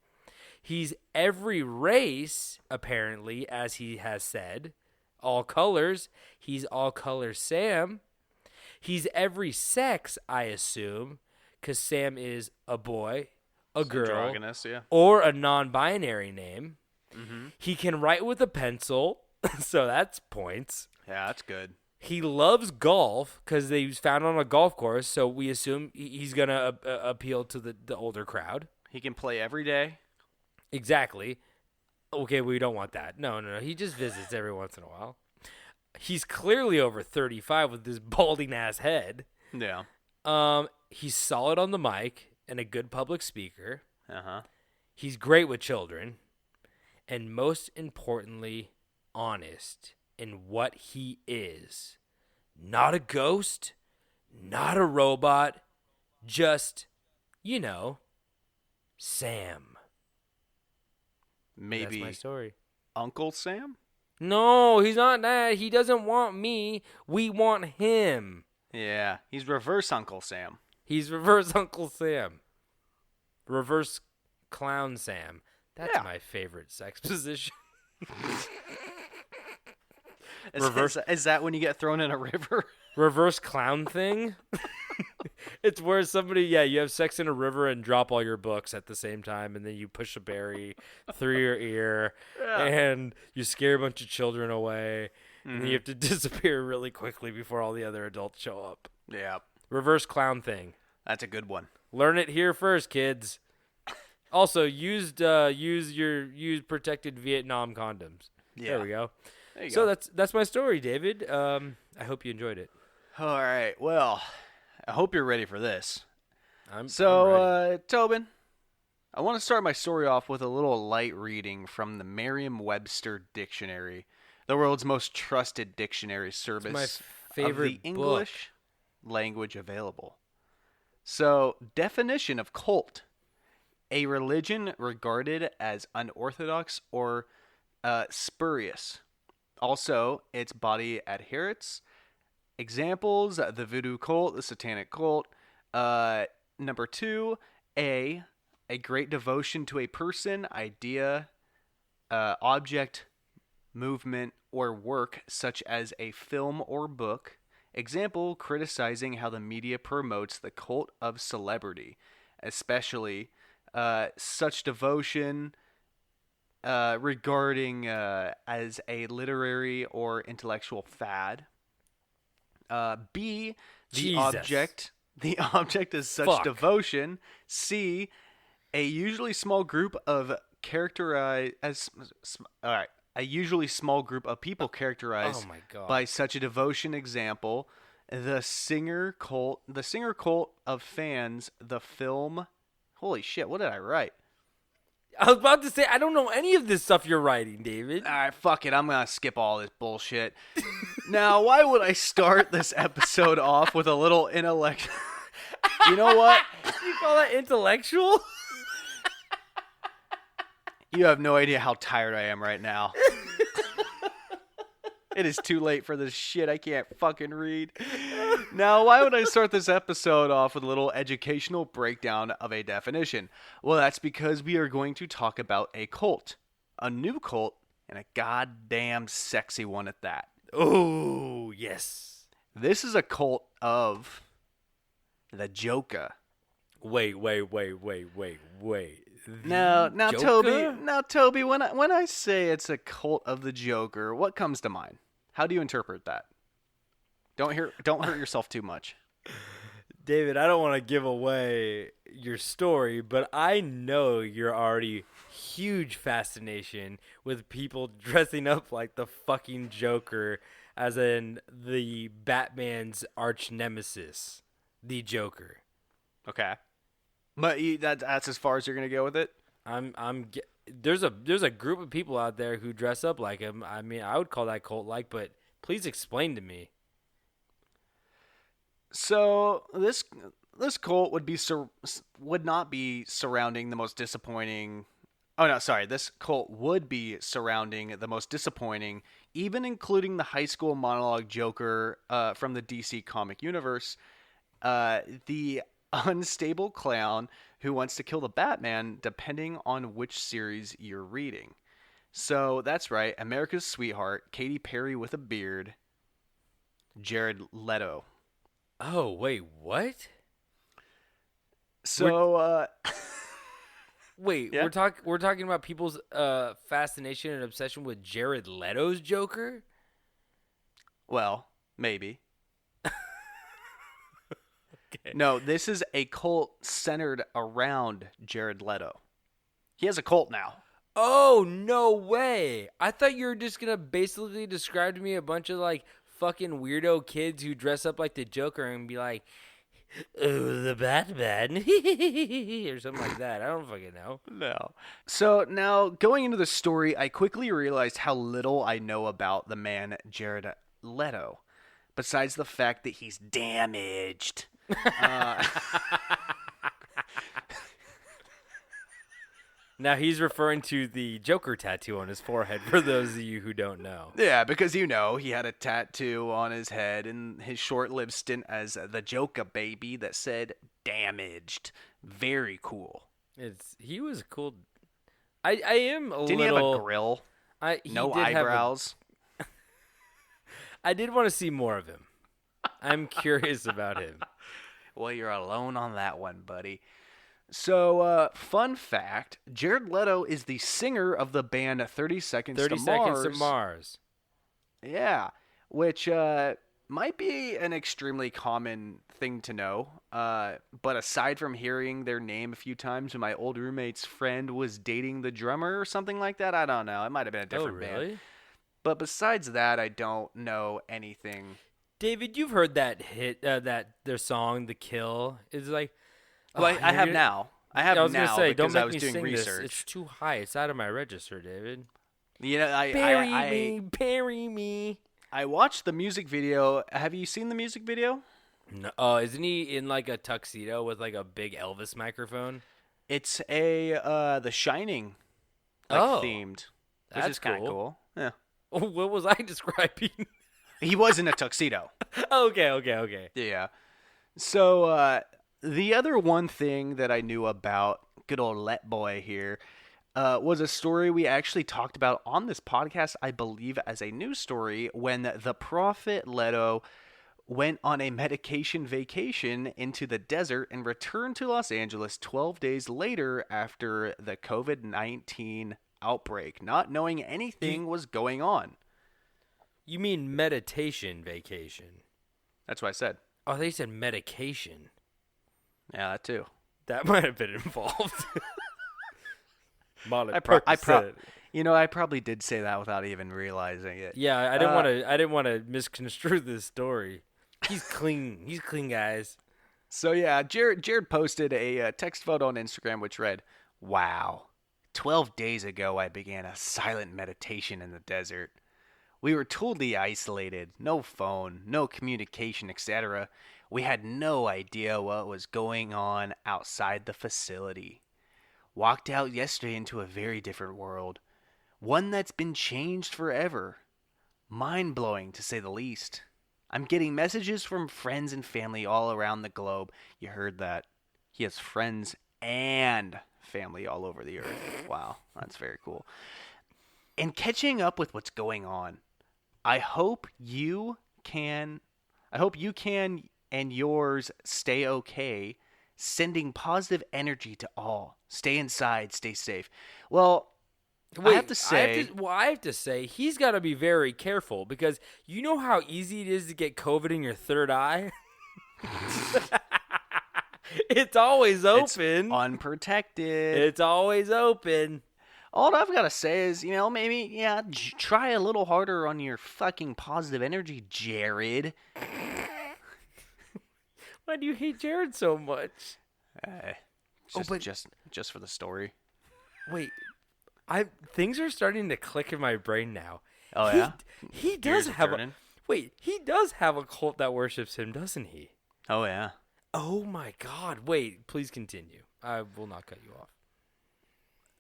He's every race, apparently, as he has said. All colors. He's all colors Sam. He's every sex, I assume, because Sam is a boy, a girl, Androgynous, yeah. or a non-binary name. He can write with a pencil, so that's points. Yeah, that's good. He loves golf because he was found on a golf course, so we assume he's going to appeal to the older crowd. He can play every day. Exactly. Okay, we don't want that. No. He just visits every once in a while. He's clearly over 35 with this balding ass head. Yeah. He's solid on the mic and a good public speaker. Uh-huh. He's great with children. And most importantly, honest in what he is. Not a ghost, not a robot, just, Sam. Maybe That's my story. Uncle Sam? No, he's not that. He doesn't want me. We want him. Yeah, he's reverse Uncle Sam. He's reverse Uncle Sam. Reverse Clown Sam. That's Yeah. my favorite sex position. Is that when you get thrown in a river? Reverse clown thing? It's where you have sex in a river and drop all your books at the same time, and then you push a berry through your ear, and you scare a bunch of children away, and then you have to disappear really quickly before all the other adults show up. Yeah, Reverse clown thing. that's a good one. Learn it here first, kids. Also, use protected Vietnam condoms. Yeah. There we go. There you So go. that's my story, David. I hope you enjoyed it. All right. Well, I hope you're ready for this. I'm So, ready. Tobin, I want to start my story off with a little light reading from the Merriam-Webster Dictionary, the world's most trusted dictionary service my of favorite the English language available. So, definition of cult: a religion regarded as unorthodox or spurious. Also, its body adherents. Examples: the voodoo cult, the satanic cult. Number 2, a great devotion to a person, idea, object, movement, or work, such as a film or book. Example, criticizing how the media promotes the cult of celebrity, especially such devotion regarding as a literary or intellectual fad. B, the Jesus. object is such Fuck. devotion. C, a usually small group of a usually small group of people characterized Oh my God. by such a devotion. Example, the singer cult of fans, the film. Holy shit, what did I write? I was about to say, I don't know any of this stuff you're writing, David. All right, fuck it. I'm going to skip all this bullshit. Now, why would I start this episode off with a little intellect? You know what? You call that intellectual? You have no idea how tired I am right now. It is too late for this shit. I can't fucking read. Now, why would I start this episode off with a little educational breakdown of a definition? Well, that's because we are going to talk about a cult. A new cult, and a goddamn sexy one at that. Oh, yes. This is a cult of the Joker. Wait. Now, Joker? Toby, when I say it's a cult of the Joker, what comes to mind? How do you interpret that? Don't hurt yourself too much. David, I don't want to give away your story, but I know you're already huge fascination with people dressing up like the fucking Joker, as in the Batman's arch nemesis, the Joker. Okay. But that's as far as you're gonna go with it. There's a group of people out there who dress up like him. I mean, I would call that cult-like, but please explain to me. So this cult would not be surrounding the most disappointing. Oh no, sorry. This cult would be surrounding the most disappointing, even including the high school monologue Joker from the DC comic universe. The unstable clown who wants to kill the Batman, depending on which series you're reading. So that's right, America's sweetheart, Katy Perry with a beard, Jared Leto. Oh, wait, what? So, Wait, yeah? we're talking about people's fascination and obsession with Jared Leto's Joker? well, maybe. Okay. No, this is a cult centered around Jared Leto. He has a cult now. Oh, no way. I thought you were just going to basically describe to me a bunch of, like, fucking weirdo kids who dress up like the Joker and be like, oh, the Batman, or something like that. I don't fucking know. No. So now, going into the story, I quickly realized how little I know about the man Jared Leto, besides the fact that he's damaged. Now he's referring to the Joker tattoo on his forehead, for those of you who don't know. Yeah, because he had a tattoo on his head in his short-lived stint as the Joker baby that said "damaged." Very cool. He was cool. I am a Didn't little. he have a grill? He No did have eyebrows. I did want to see more of him. I'm curious about him. Well, you're alone on that one, buddy. So, fun fact, Jared Leto is the singer of the band 30 Seconds 30 to Seconds Mars. to Mars. Yeah, which might be an extremely common thing to know. But aside from hearing their name a few times when my old roommate's friend was dating the drummer or something like that, I don't know. It might have been a different band. But besides that, I don't know anything. David, you've heard that hit, their song, "The Kill." It's like, Well, I have now. I was gonna say, don't because make I was me doing sing research. this. It's too high. It's out of my register, David. You know, Bury me. I watched the music video. Have you seen the music video? No, isn't he in like a tuxedo with like a big Elvis microphone? It's The Shining themed, which that's is kind of cool. Yeah, What was I describing? he was in a tuxedo. Okay. Yeah. So the other one thing that I knew about good old Let Boy here was a story we actually talked about on this podcast, I believe, as a news story when the Prophet Leto went on a medication vacation into the desert and returned to Los Angeles 12 days later after the COVID-19 outbreak, not knowing anything was going on. You mean meditation vacation? That's what I said. Oh, they said medication. Yeah, that too. That might have been involved. I probably did say that without even realizing it. Yeah, I didn't want to misconstrue this story. He's clean. He's clean, guys. So yeah, Jared posted a text photo on Instagram which read, "Wow, 12 days ago I began a silent meditation in the desert. We were totally isolated, no phone, no communication, etc. We had no idea what was going on outside the facility. Walked out yesterday into a very different world, one that's been changed forever. Mind-blowing, to say the least. I'm getting messages from friends and family all around the globe." You heard that. He has friends and family all over the earth. Wow, that's very cool. "And catching up with what's going on. I hope you can and yours stay okay. Sending positive energy to all. Stay inside, stay safe." Well, Wait, I have to say, he's got to be very careful because you know how easy it is to get COVID in your third eye? It's always open. it's unprotected. It's always open. All I've got to say is, maybe, try a little harder on your fucking positive energy, Jared. Why do you hate Jared so much? Just for the story. Wait, things are starting to click in my brain now. Oh, yeah? He does Gears are have turning. he does have a cult that worships him, doesn't he? Oh, yeah. Oh my God! Wait, please continue. I will not cut you off.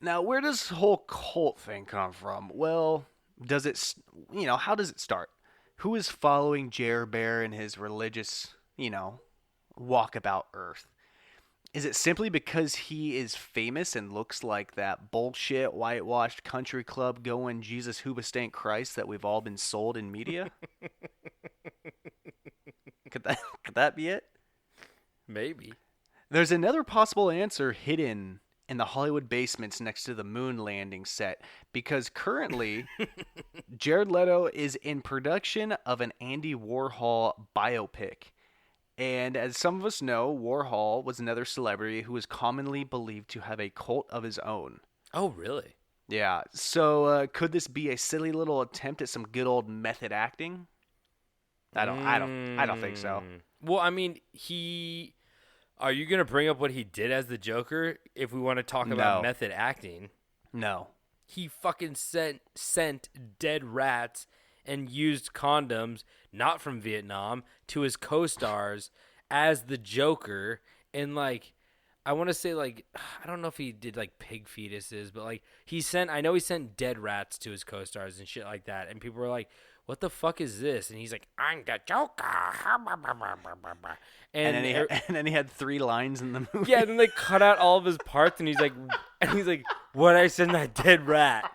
Now, where does this whole cult thing come from? Well, how does it start? Who is following Jer Bear in his religious, walkabout Earth? Is it simply because he is famous and looks like that bullshit whitewashed country club going Jesus Hoobastank Christ that we've all been sold in media? Could that be it? Maybe. There's another possible answer hidden in the Hollywood basements next to the moon landing set, because currently Jared Leto is in production of an Andy Warhol biopic. And as some of us know, Warhol was another celebrity who is commonly believed to have a cult of his own. Oh, really? Yeah. So could this be a silly little attempt at some good old method acting? I don't think so. Well, I mean, are you gonna bring up what he did as the Joker if we want to talk about method acting? No. He fucking sent dead rats and used condoms, not from Vietnam, to his co-stars as the Joker. And, I want to say, I don't know if he did, pig fetuses, but, I know he sent dead rats to his co-stars and shit like that. And people were like, what the fuck is this? And he's like, I'm the Joker. And then he had 3 lines in the movie. Yeah, and then they cut out all of his parts, and he's like, what'd I send that dead rat?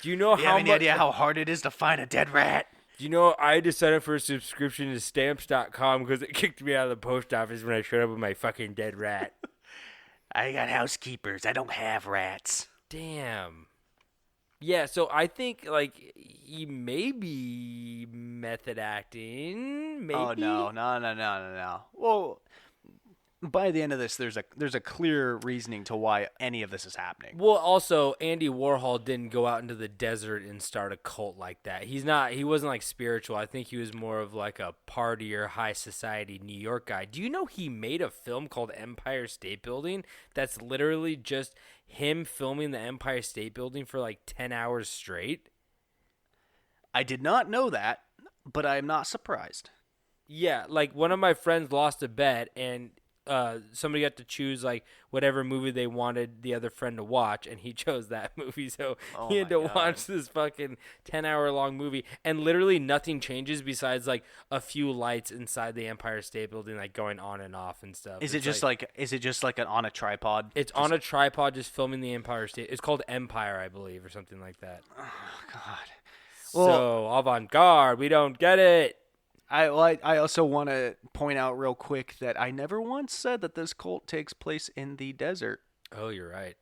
Do you know you have any idea how hard it is to find a dead rat? Do you know I had to sign up for a subscription to Stamps.com because it kicked me out of the post office when I showed up with my fucking dead rat? I got housekeepers. I don't have rats. Damn. Yeah, so I think, he may be method acting. Maybe. Oh, no. Well, by the end of this, there's a clear reasoning to why any of this is happening. Well, also, Andy Warhol didn't go out into the desert and start a cult like that. He wasn't spiritual. I think he was more of a partier, high society New York guy. Do you know he made a film called Empire State Building that's literally just him filming the Empire State Building for 10 hours straight? I did not know that, but I am not surprised. Yeah, one of my friends lost a bet, and somebody got to choose whatever movie they wanted the other friend to watch, and he chose that movie. So he had to watch this fucking 10-hour long movie, and literally nothing changes besides a few lights inside the Empire State Building going on and off and stuff. Is it just on a tripod? It's on a tripod, just filming the Empire State. It's called Empire, I believe, or something like that. Oh God. So avant-garde, we don't get it. I also want to point out real quick that I never once said that this cult takes place in the desert. Oh, you're right.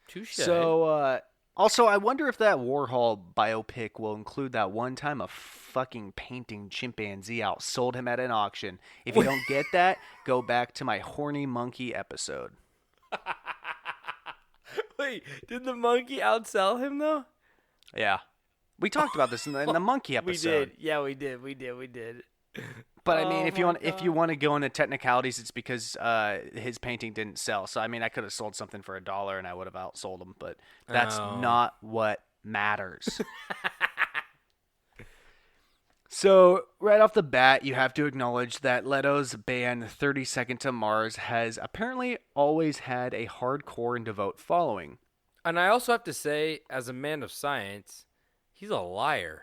Touche. So, also, I wonder if that Warhol biopic will include that one time a fucking painting chimpanzee outsold him at an auction. If you don't get that, go back to my horny monkey episode. Wait, did the monkey outsell him though? Yeah. We talked about this in the monkey episode. We did. Yeah, we did. But I mean, if you want to go into technicalities, it's because his painting didn't sell. So I mean, I could have sold something for $1 and I would have outsold him, but that's not what matters. So right off the bat, you have to acknowledge that Leto's band 30 Second to Mars has apparently always had a hardcore and devout following. And I also have to say, as a man of science, he's a liar.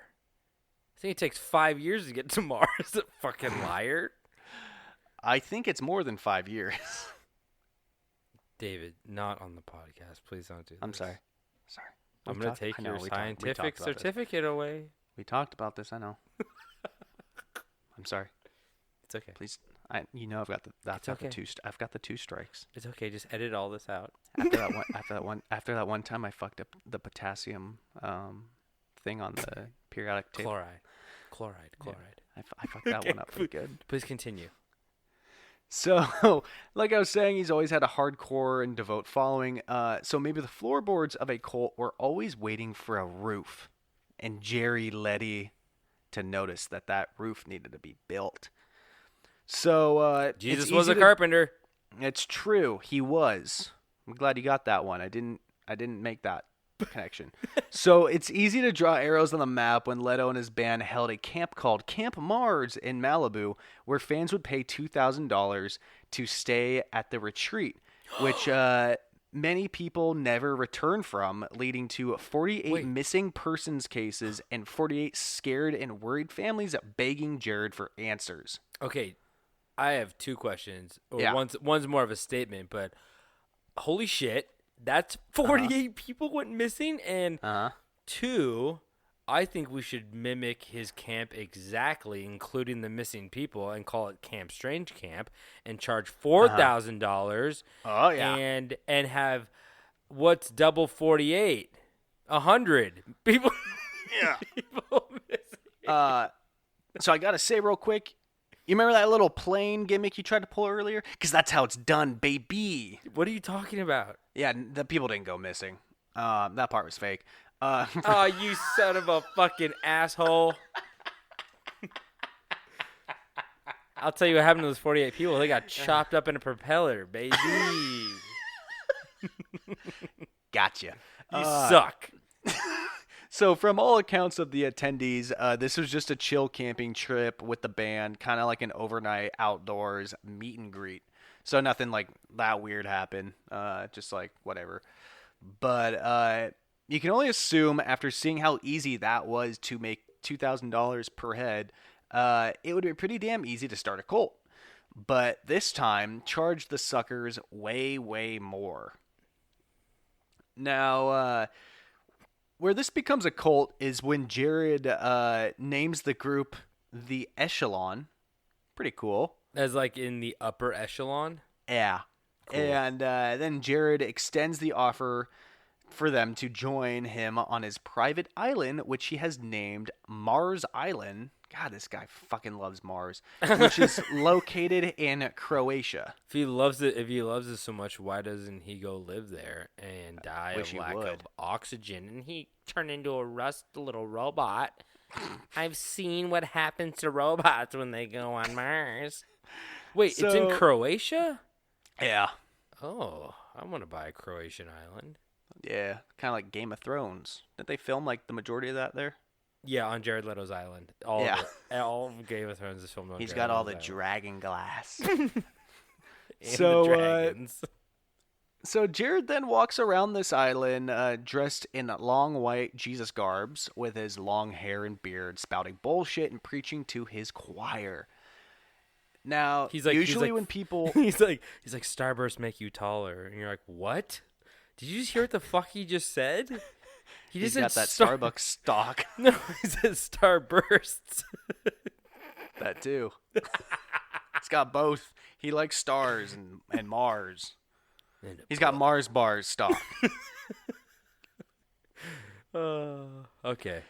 I think it takes 5 years to get to Mars. A fucking liar. I think it's more than 5 years. David, not on the podcast. Please don't do this. I'm sorry. I'm going to take your scientific certificate away. We talked about this, I know. I'm sorry. It's okay. Please, I've got the 2 strikes. It's okay. Just edit all this out. After that one time I fucked up the potassium thing on the periodic table. Chloride. Yeah, I fucked that one up pretty good. Please continue. So, like I was saying, he's always had a hardcore and devout following. So maybe the floorboards of a cult were always waiting for a roof, and Jerry Letty to notice that roof needed to be built. So Jesus was a carpenter. It's true, he was. I'm glad you got that one. I didn't make that connection. So it's easy to draw arrows on the map when Leto and his band held a camp called Camp Mars in Malibu, where fans would pay $2,000 to stay at the retreat, which many people never returned from, leading to 48 missing persons cases and 48 scared and worried families begging Jared for answers. Okay, I have 2 questions. Yeah. One's more of a statement, but holy shit, that's 48 people went missing, and 2, I think we should mimic his camp exactly, including the missing people, and call it Camp Strange Camp, and charge $4,000. Oh yeah, and have what's double 48? 100 people. Yeah. People missing. So I gotta say real quick, you remember that little plane gimmick you tried to pull earlier? Because that's how it's done, baby. What are you talking about? Yeah, the people didn't go missing. That part was fake. Oh, you son of a fucking asshole. I'll tell you what happened to those 48 people. They got chopped up in a propeller, baby. Gotcha. You suck. So from all accounts of the attendees, this was just a chill camping trip with the band, kind of like an overnight outdoors meet and greet. So nothing like that weird happened, just like whatever. But you can only assume after seeing how easy that was to make $2,000 per head, it would be pretty damn easy to start a cult. But this time, charge the suckers way, way more. Now, where this becomes a cult is when Jared names the group the Echelon. Pretty cool. As like in the upper echelon? Yeah. Cool. And then Jared extends the offer for them to join him on his private island, which he has named Mars Island. God, this guy fucking loves Mars, which is located in Croatia. If he loves it so much, why doesn't he go live there and die of lack of oxygen? And he turn into a little robot. I've seen what happens to robots when they go on Mars. Wait, it's in Croatia? Yeah. Oh, I want to buy a Croatian island. Yeah, kind of like Game of Thrones. Didn't they film like the majority of that there? Yeah, on Jared Leto's island. All of Game of Thrones is filmed on He's Jared got all Leto's the island. dragon glass. The dragons. So Jared then walks around this island dressed in long white Jesus garbs with his long hair and beard, spouting bullshit and preaching to his choir. Now, when people... He's like, Starburst make you taller. And you're like, what? Did you just hear what the fuck he just said? He's got that Starbucks stock. No, he said Starbursts. That too. He's got both. He likes stars and Mars. He's got Mars bars stock. Okay.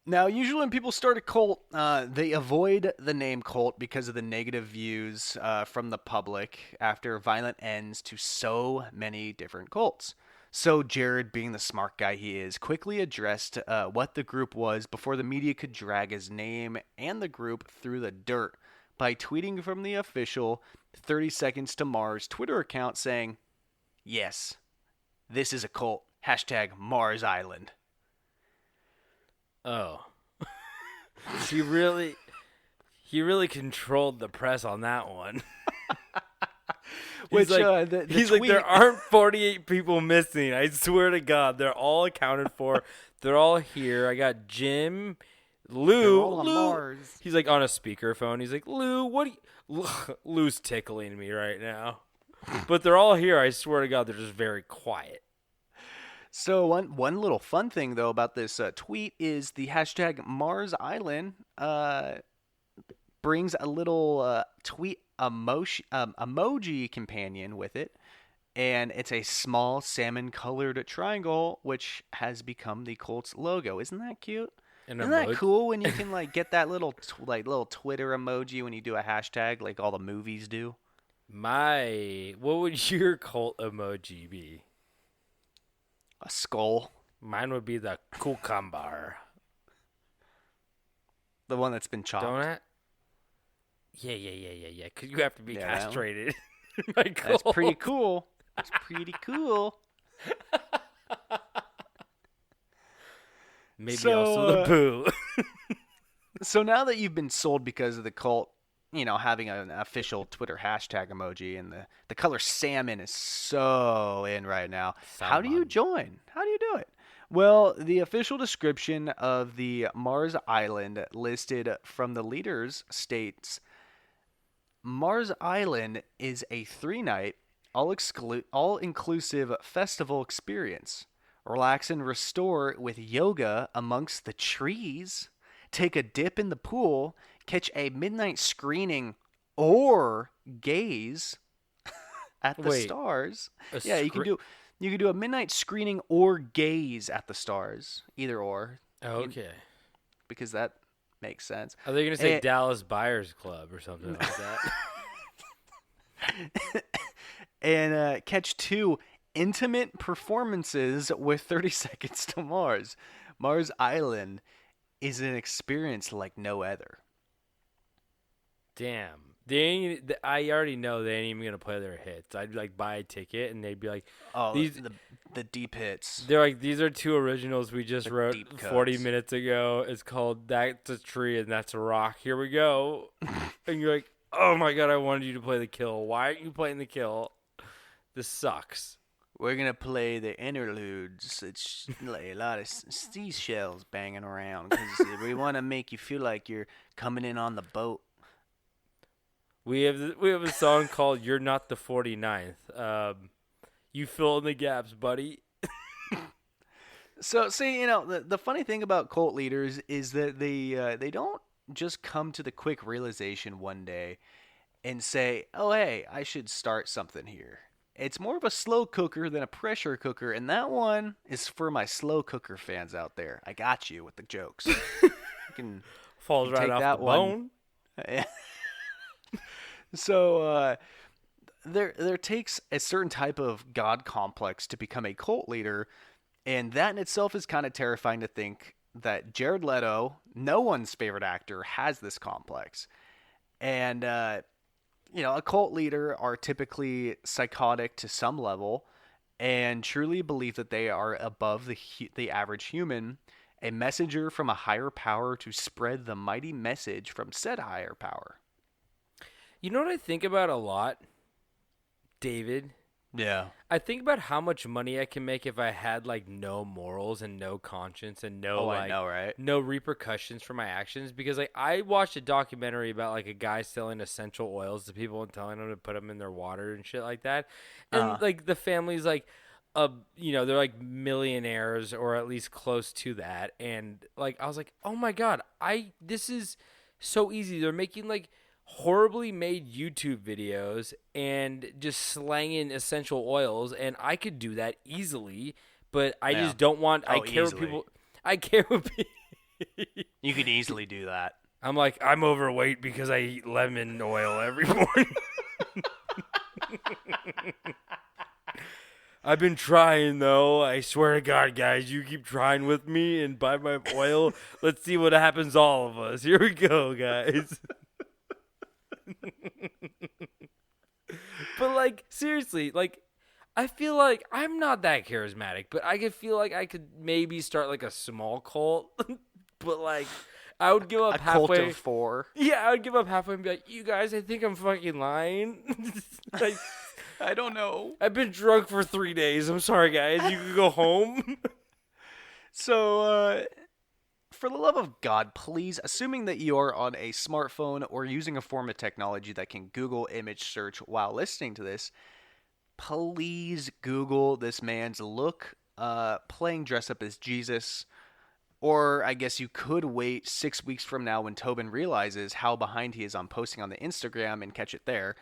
Now, usually when people start a cult, they avoid the name cult because of the negative views from the public after violent ends to so many different cults. So Jared, being the smart guy he is, quickly addressed what the group was before the media could drag his name and the group through the dirt by tweeting from the official 30 Seconds to Mars Twitter account saying, "Yes, this is a cult. Hashtag Mars Island." Oh. he really controlled the press on that one. Which, he's like, there aren't 48 people missing. I swear to God, they're all accounted for. They're all here. I got Jim, Lou. all on Mars. He's like on a speakerphone. He's like, Lou, Lou's tickling me right now. But they're all here. I swear to God, they're just very quiet. So one little fun thing, though, about this tweet is the hashtag Mars Island brings a little tweet emoji companion with it, and it's a small salmon-colored triangle, which has become the cult's logo. What that cute? Isn't that cool when you can like get that little little Twitter emoji when you do a hashtag like all the movies do? What would your cult emoji be? A skull. Mine would be the cucumber. The one that's been chopped. Donut? Yeah. Because you have to be castrated. That's pretty cool. That's pretty cool. Maybe also the poo. So now that you've been sold because of the cult, having an official Twitter hashtag emoji, and the color salmon is so in right now. How do you join? How do you do it? Well, the official description of the Mars Island listed from the leaders states, Mars Island is a 3-night, all-inclusive festival experience. Relax and restore with yoga amongst the trees. Take a dip in the pool. Catch a midnight screening or gaze at the stars. You can do a midnight screening or gaze at the stars. Either or. Okay. Because that makes sense. Are they going to say Dallas Buyers Club or something like that? And catch 2 intimate performances with 30 Seconds to Mars. Mars Island is an experience like no other. Damn. I already know they ain't even going to play their hits. I'd like buy a ticket and they'd be like, the deep hits. They're like, these are 2 originals we just wrote 40 minutes ago. It's called That's a Tree and That's a Rock. Here we go. And you're like, oh my God, I wanted you to play The Kill. Why aren't you playing The Kill? This sucks. We're going to play the interludes. It's like a lot of seashells banging around because we want to make you feel like you're coming in on the boat. We have a song called You're Not the 49th. You fill in the gaps, buddy. So, see, the funny thing about cult leaders is that they don't just come to the quick realization one day and say, oh, hey, I should start something here. It's more of a slow cooker than a pressure cooker, and that one is for my slow cooker fans out there. I got you with the jokes. You can Falls right off that the bone. So there takes a certain type of God complex to become a cult leader, and that in itself is kind of terrifying to think that Jared Leto, no one's favorite actor, has this complex. And a cult leader are typically psychotic to some level and truly believe that they are above the average human, a messenger from a higher power to spread the mighty message from said higher power. You know what I think about a lot, David? Yeah. I think about how much money I can make if I had like no morals and no conscience and no I know, right? no repercussions for my actions, because like I watched a documentary about like a guy selling essential oils to people and telling them to put them in their water and shit like that. And like the family's like they're like millionaires or at least close to that, and like I was like, "Oh my God, this is so easy. They're making like horribly made YouTube videos and just slanging essential oils, and I could do that easily, but I just don't want. I care what easily. people. I care what people. You could easily do that. I'm like, I'm overweight because I eat lemon oil every morning. I've been trying, though. I swear to God, guys, you keep trying with me and buy my oil. Let's see what happens to all of us. Here we go, guys. But, like, seriously, like, I feel like I'm not that charismatic, but I could feel like I could maybe start, like, a small cult. But, like, I would give up halfway. Cult of 4. Yeah, I would give up halfway and be like, you guys, I think I'm fucking lying. Like, I don't know. I've been drunk for 3 days. I'm sorry, guys. You can go home. So, for the love of God, please, assuming that you are on a smartphone or using a form of technology that can Google image search while listening to this, please Google this man's look, playing dress up as Jesus. Or I guess you could wait 6 weeks from now when Tobin realizes how behind he is on posting on the Instagram and catch it there.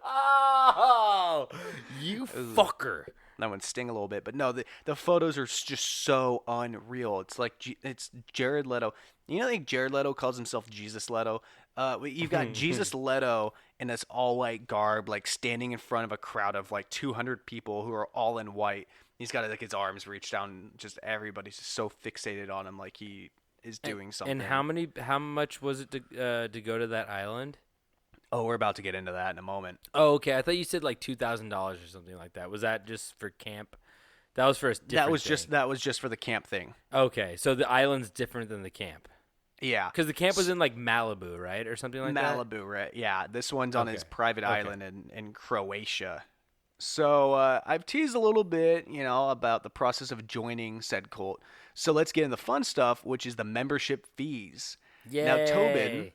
Oh, you fucker. That would sting a little bit. But no, the photos are just so unreal. It's like it's Jared Leto. You know, like Jared Leto calls himself Jesus Leto. You've got Jesus Leto in this all white garb, like standing in front of a crowd of like 200 people who are all in white. He's got like his arms reached down. Just everybody's just so fixated on him, like he is doing something. And how much was it to go to that island? Oh, we're about to get into that in a moment. Oh, okay. I thought you said like $2,000 or something like that. Was that just for camp? That was for a different that was just for the camp thing. Okay, so the island's different than the camp. Yeah, Because the camp was in like Malibu, right, or something like that. Malibu, right? Yeah, this one's on his Okay. private Okay. island in Croatia. So I've teased a little bit, about the process of joining said cult. So let's get into the fun stuff, which is the membership fees. Yay. Now, Tobin,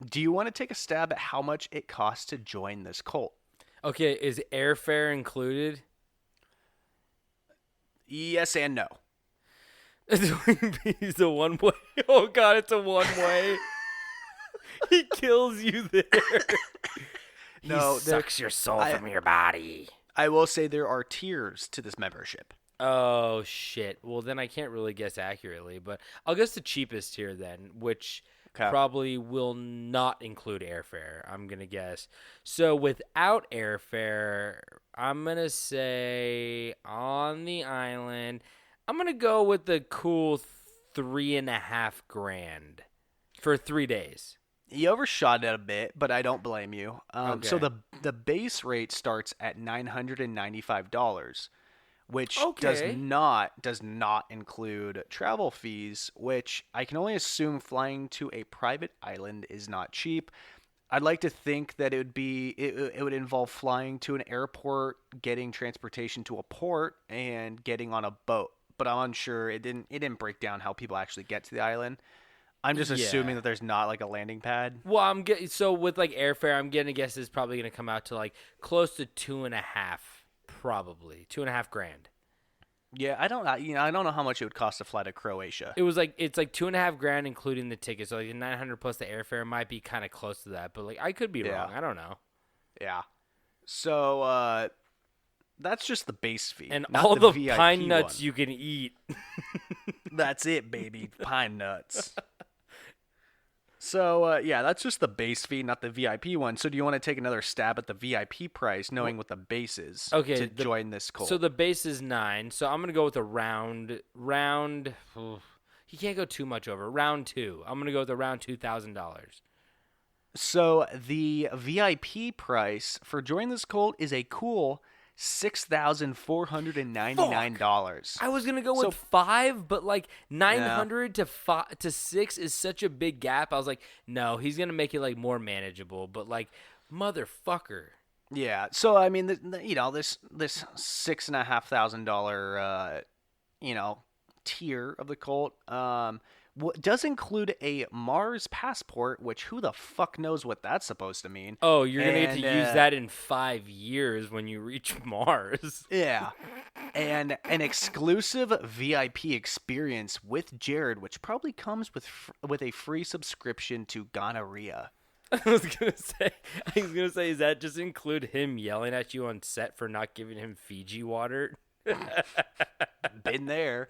do you want to take a stab at how much it costs to join this cult? Okay, is airfare included? Yes and no. It's a one way. Oh God, it's a one way. He kills you there. No, he sucks your soul from your body. I will say there are tiers to this membership. Oh shit. Well, then I can't really guess accurately, but I'll guess the cheapest tier then, which probably will not include airfare. I'm gonna guess. So without airfare, I'm gonna say on the island, I'm gonna go with the cool $3,500 for 3 days. You overshot it a bit, but I don't blame you. Okay. So the base rate starts at $995, which Okay. does not include travel fees, which I can only assume flying to a private island is not cheap. I'd like to think that it would involve flying to an airport, getting transportation to a port, and getting on a boat. But I'm unsure. It didn't break down how people actually get to the island. I'm just assuming that there's not like a landing pad. Well, so with like airfare, I'm gonna guess it's probably gonna come out to like close to 2.5, probably $2,500. Yeah, I don't know how much it would cost to fly to Croatia. It's like $2,500 including the ticket. So like the 900 plus the airfare might be kind of close to that, but like I could be wrong. I don't know. Yeah. So that's just the base fee And not all the VIP pine nuts one. you can eat. That's it, baby. Pine nuts. So, that's just the base fee, not the VIP one. So do you want to take another stab at the VIP price, knowing what the base is to join this cult? So the base is 9. So I'm going to go with a round. You can't go too much over. Round 2. I'm going to go with around $2,000. So the VIP price for joining this cult is a cool $6,499. I was going to go with 5, but like 900 to 6 is such a big gap. I was like, no, he's going to make it like more manageable, but like motherfucker. Yeah. So I mean, this $6,500 tier of the cult does include a Mars passport, which who the fuck knows what that's supposed to mean. Oh, you're going to get And, to use that in 5 years when you reach Mars. Yeah. And an exclusive VIP experience with Jared, which probably comes with a free subscription to Gonorrhea. I was gonna say, does that just include him yelling at you on set for not giving him Fiji water? Been there.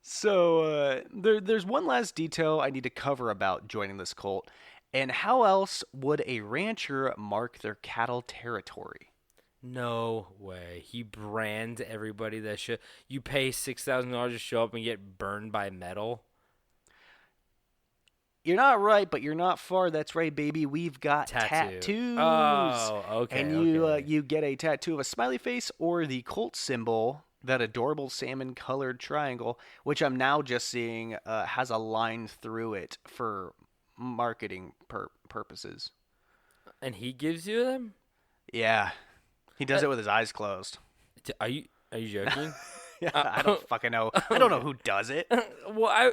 So there's one last detail I need to cover about joining this cult, and how else would a rancher mark their cattle territory? No way. He brands everybody that should. You pay $6,000 to show up and get burned by metal. You're not right, but you're not far. That's right, baby. We've got tattoos. Oh, okay. And you get a tattoo of a smiley face or the cult symbol, that adorable salmon-colored triangle, which I'm now just seeing has a line through it for marketing purposes. And he gives you them? Yeah, he does it with his eyes closed. Are you joking? Yeah, I don't fucking know. I don't know who does it. Well,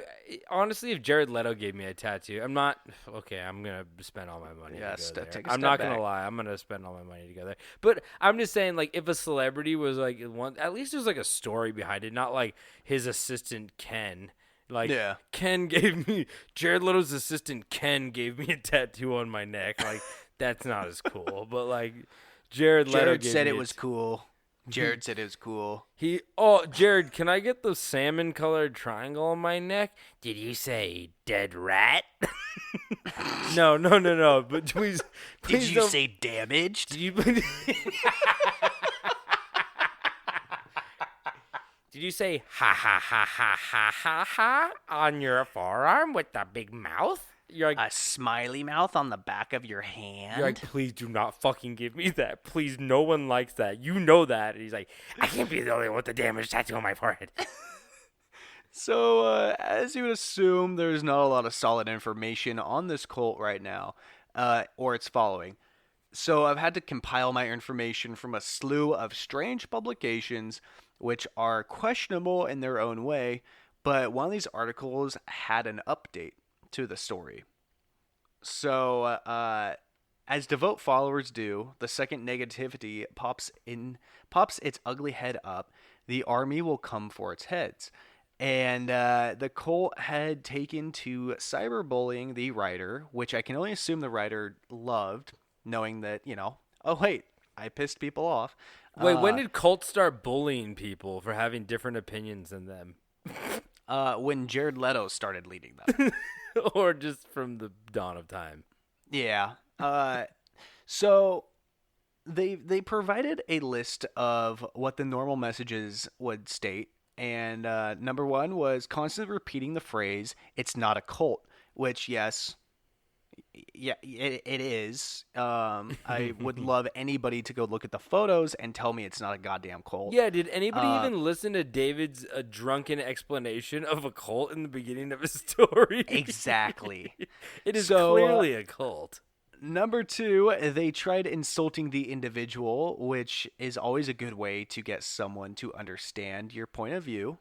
honestly, if Jared Leto gave me a tattoo, I'm not okay. I'm gonna spend all my money. Yeah, to go there. take a I'm step not back. gonna lie. I'm gonna spend all my money to go there. But I'm just saying, like, if a celebrity was like one, at least there's like a story behind it, not like his assistant Ken. Like, Yeah. Jared Leto's assistant Ken gave me a tattoo on my neck. Like, that's not as cool. But like, Jared Leto Jared gave said me it was cool. Jared said it was cool. Jared, can I get the salmon-colored triangle on my neck? Did you say dead rat? No. But please Did you don't- say damaged? Did you? Did you say ha ha ha ha ha ha ha on your forearm with the big mouth? You're like, A smiley mouth on the back of your hand? you're like, please do not fucking give me that. Please, no one likes that. You know that. And he's like, I can't be the only one with the damaged tattoo on my forehead. So, as you would assume, there's not a lot of solid information on this cult right now, or its following. So I've had to compile my information from a slew of strange publications, which are questionable in their own way, but one of these articles had an update to the story. So, as devout followers do, the second negativity pops its ugly head up, the army will come for its heads. And the cult had taken to cyberbullying the writer, which I can only assume the writer loved, knowing that, oh, wait, I pissed people off. Wait, when did cults start bullying people for having different opinions than them? When Jared Leto started leading them. Or just from the dawn of time? Yeah. So they provided a list of what the normal messages would state. And number one was constantly repeating the phrase, "It's not a cult," which, yes, it is. I would love anybody to go look at the photos and tell me it's not a goddamn cult. Yeah, did anybody even listen to David's drunken explanation of a cult in the beginning of his story? Exactly. It is So, clearly a cult. Number two, they tried insulting the individual, which is always a good way to get someone to understand your point of view.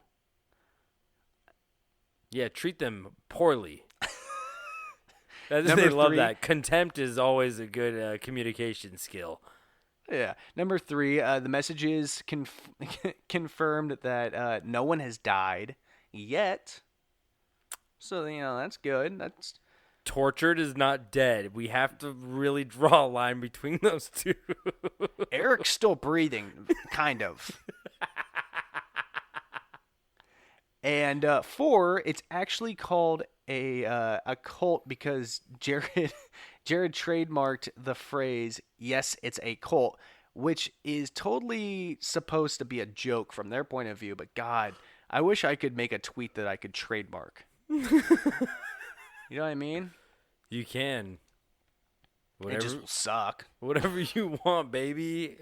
Yeah, treat them poorly. They Number love three- that. Contempt is always a good communication skill. Yeah. Number three, the messages confirmed that no one has died yet. So, that's good. That's Tortured is not dead. We have to really draw a line between those two. Eric's still breathing, kind of. And four, it's actually called a cult because Jared trademarked the phrase, "Yes, it's a cult," which is totally supposed to be a joke from their point of view. But God, I wish I could make a tweet that I could trademark. You know what I mean? You can. It just will suck. Whatever you want, baby.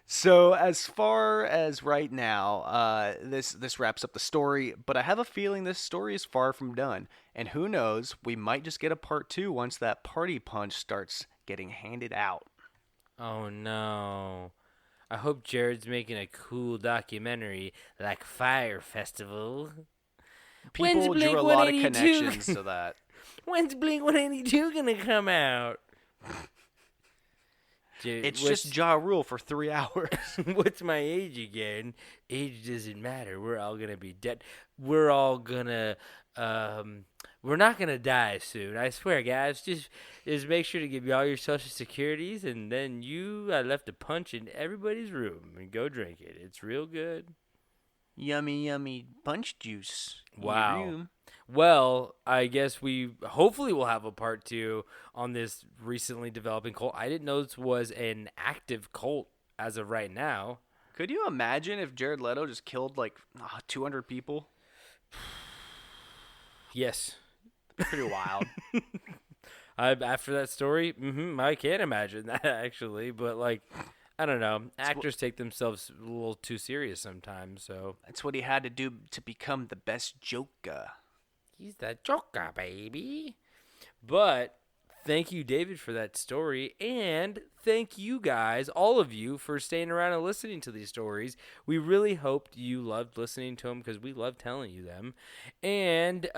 So as far as right now, this wraps up the story, but I have a feeling this story is far from done. And who knows, we might just get a part 2 once that party punch starts getting handed out. Oh, no. I hope Jared's making a cool documentary like Fire Festival. When's People drew a lot of Blink-182 connections to that. When's Blink-182 gonna come out? Dude, It's just Ja Rule for 3 hours. what's my age again? Age doesn't matter. We're all gonna be dead. We're all gonna we're not gonna die soon. I swear, guys. Just make sure to give you all your social securities, and then I left a punch in everybody's room and go drink it. It's real good. Yummy, yummy punch juice. in your Wow. room. Well, I guess we hopefully will have a part 2 on this recently developing cult. I didn't know this was an active cult as of right now. Could you imagine if Jared Leto just killed like 200 people? Yes. Pretty wild. After that story, I can't imagine that actually, but like, I don't know. Actors take themselves a little too serious sometimes, so That's what he had to do to become the best Joker. he's the Joker, baby. But thank you, David, for that story, and thank you guys, all of you, for staying around and listening to these stories. We really hoped you loved listening to them because we love telling you them. And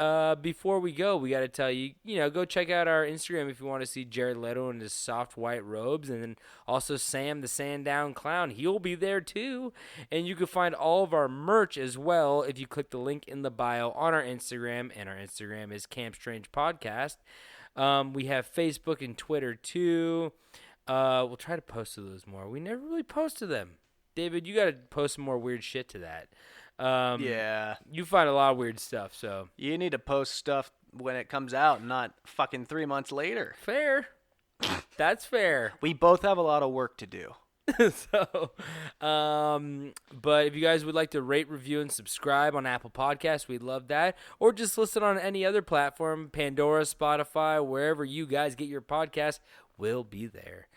before we go, we got to tell you, go check out our Instagram if you want to see Jared Leto in his soft white robes, and then also Sam the Sandown Clown. He'll be there too. And you can find all of our merch as well if you click the link in the bio on our Instagram, and our Instagram is Camp Strange Podcast. We have Facebook and Twitter too. We'll try to post to those more. We never really post to them. David, you got to post some more weird shit to that. Yeah. You find a lot of weird stuff, so. You need to post stuff when it comes out, not fucking 3 months later. Fair. That's fair. We both have a lot of work to do. So, but if you guys would like to rate, review, and subscribe on Apple Podcasts, we'd love that. Or just listen on any other platform, Pandora, Spotify, wherever you guys get your podcast, we'll be there.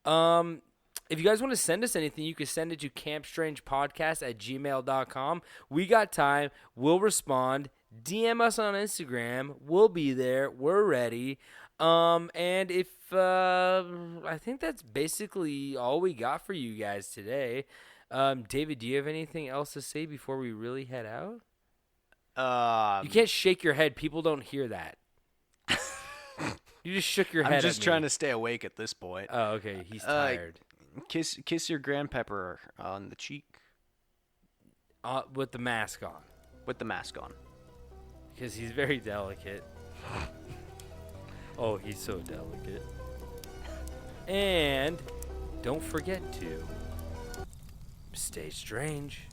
If you guys want to send us anything, you can send it to campstrangepodcast@gmail.com. We got time. We'll respond. DM us on Instagram. We'll be there. We're ready. And if I think that's basically all we got for you guys today. David, do you have anything else to say before we really head out? You can't shake your head. People don't hear that. You just shook your head. I'm just at me. trying to stay awake at this point. Oh, okay. He's tired. Kiss your grandpepper on the cheek With the mask on. with the mask on. Because he's very delicate. Oh, he's so delicate. And don't forget to stay strange.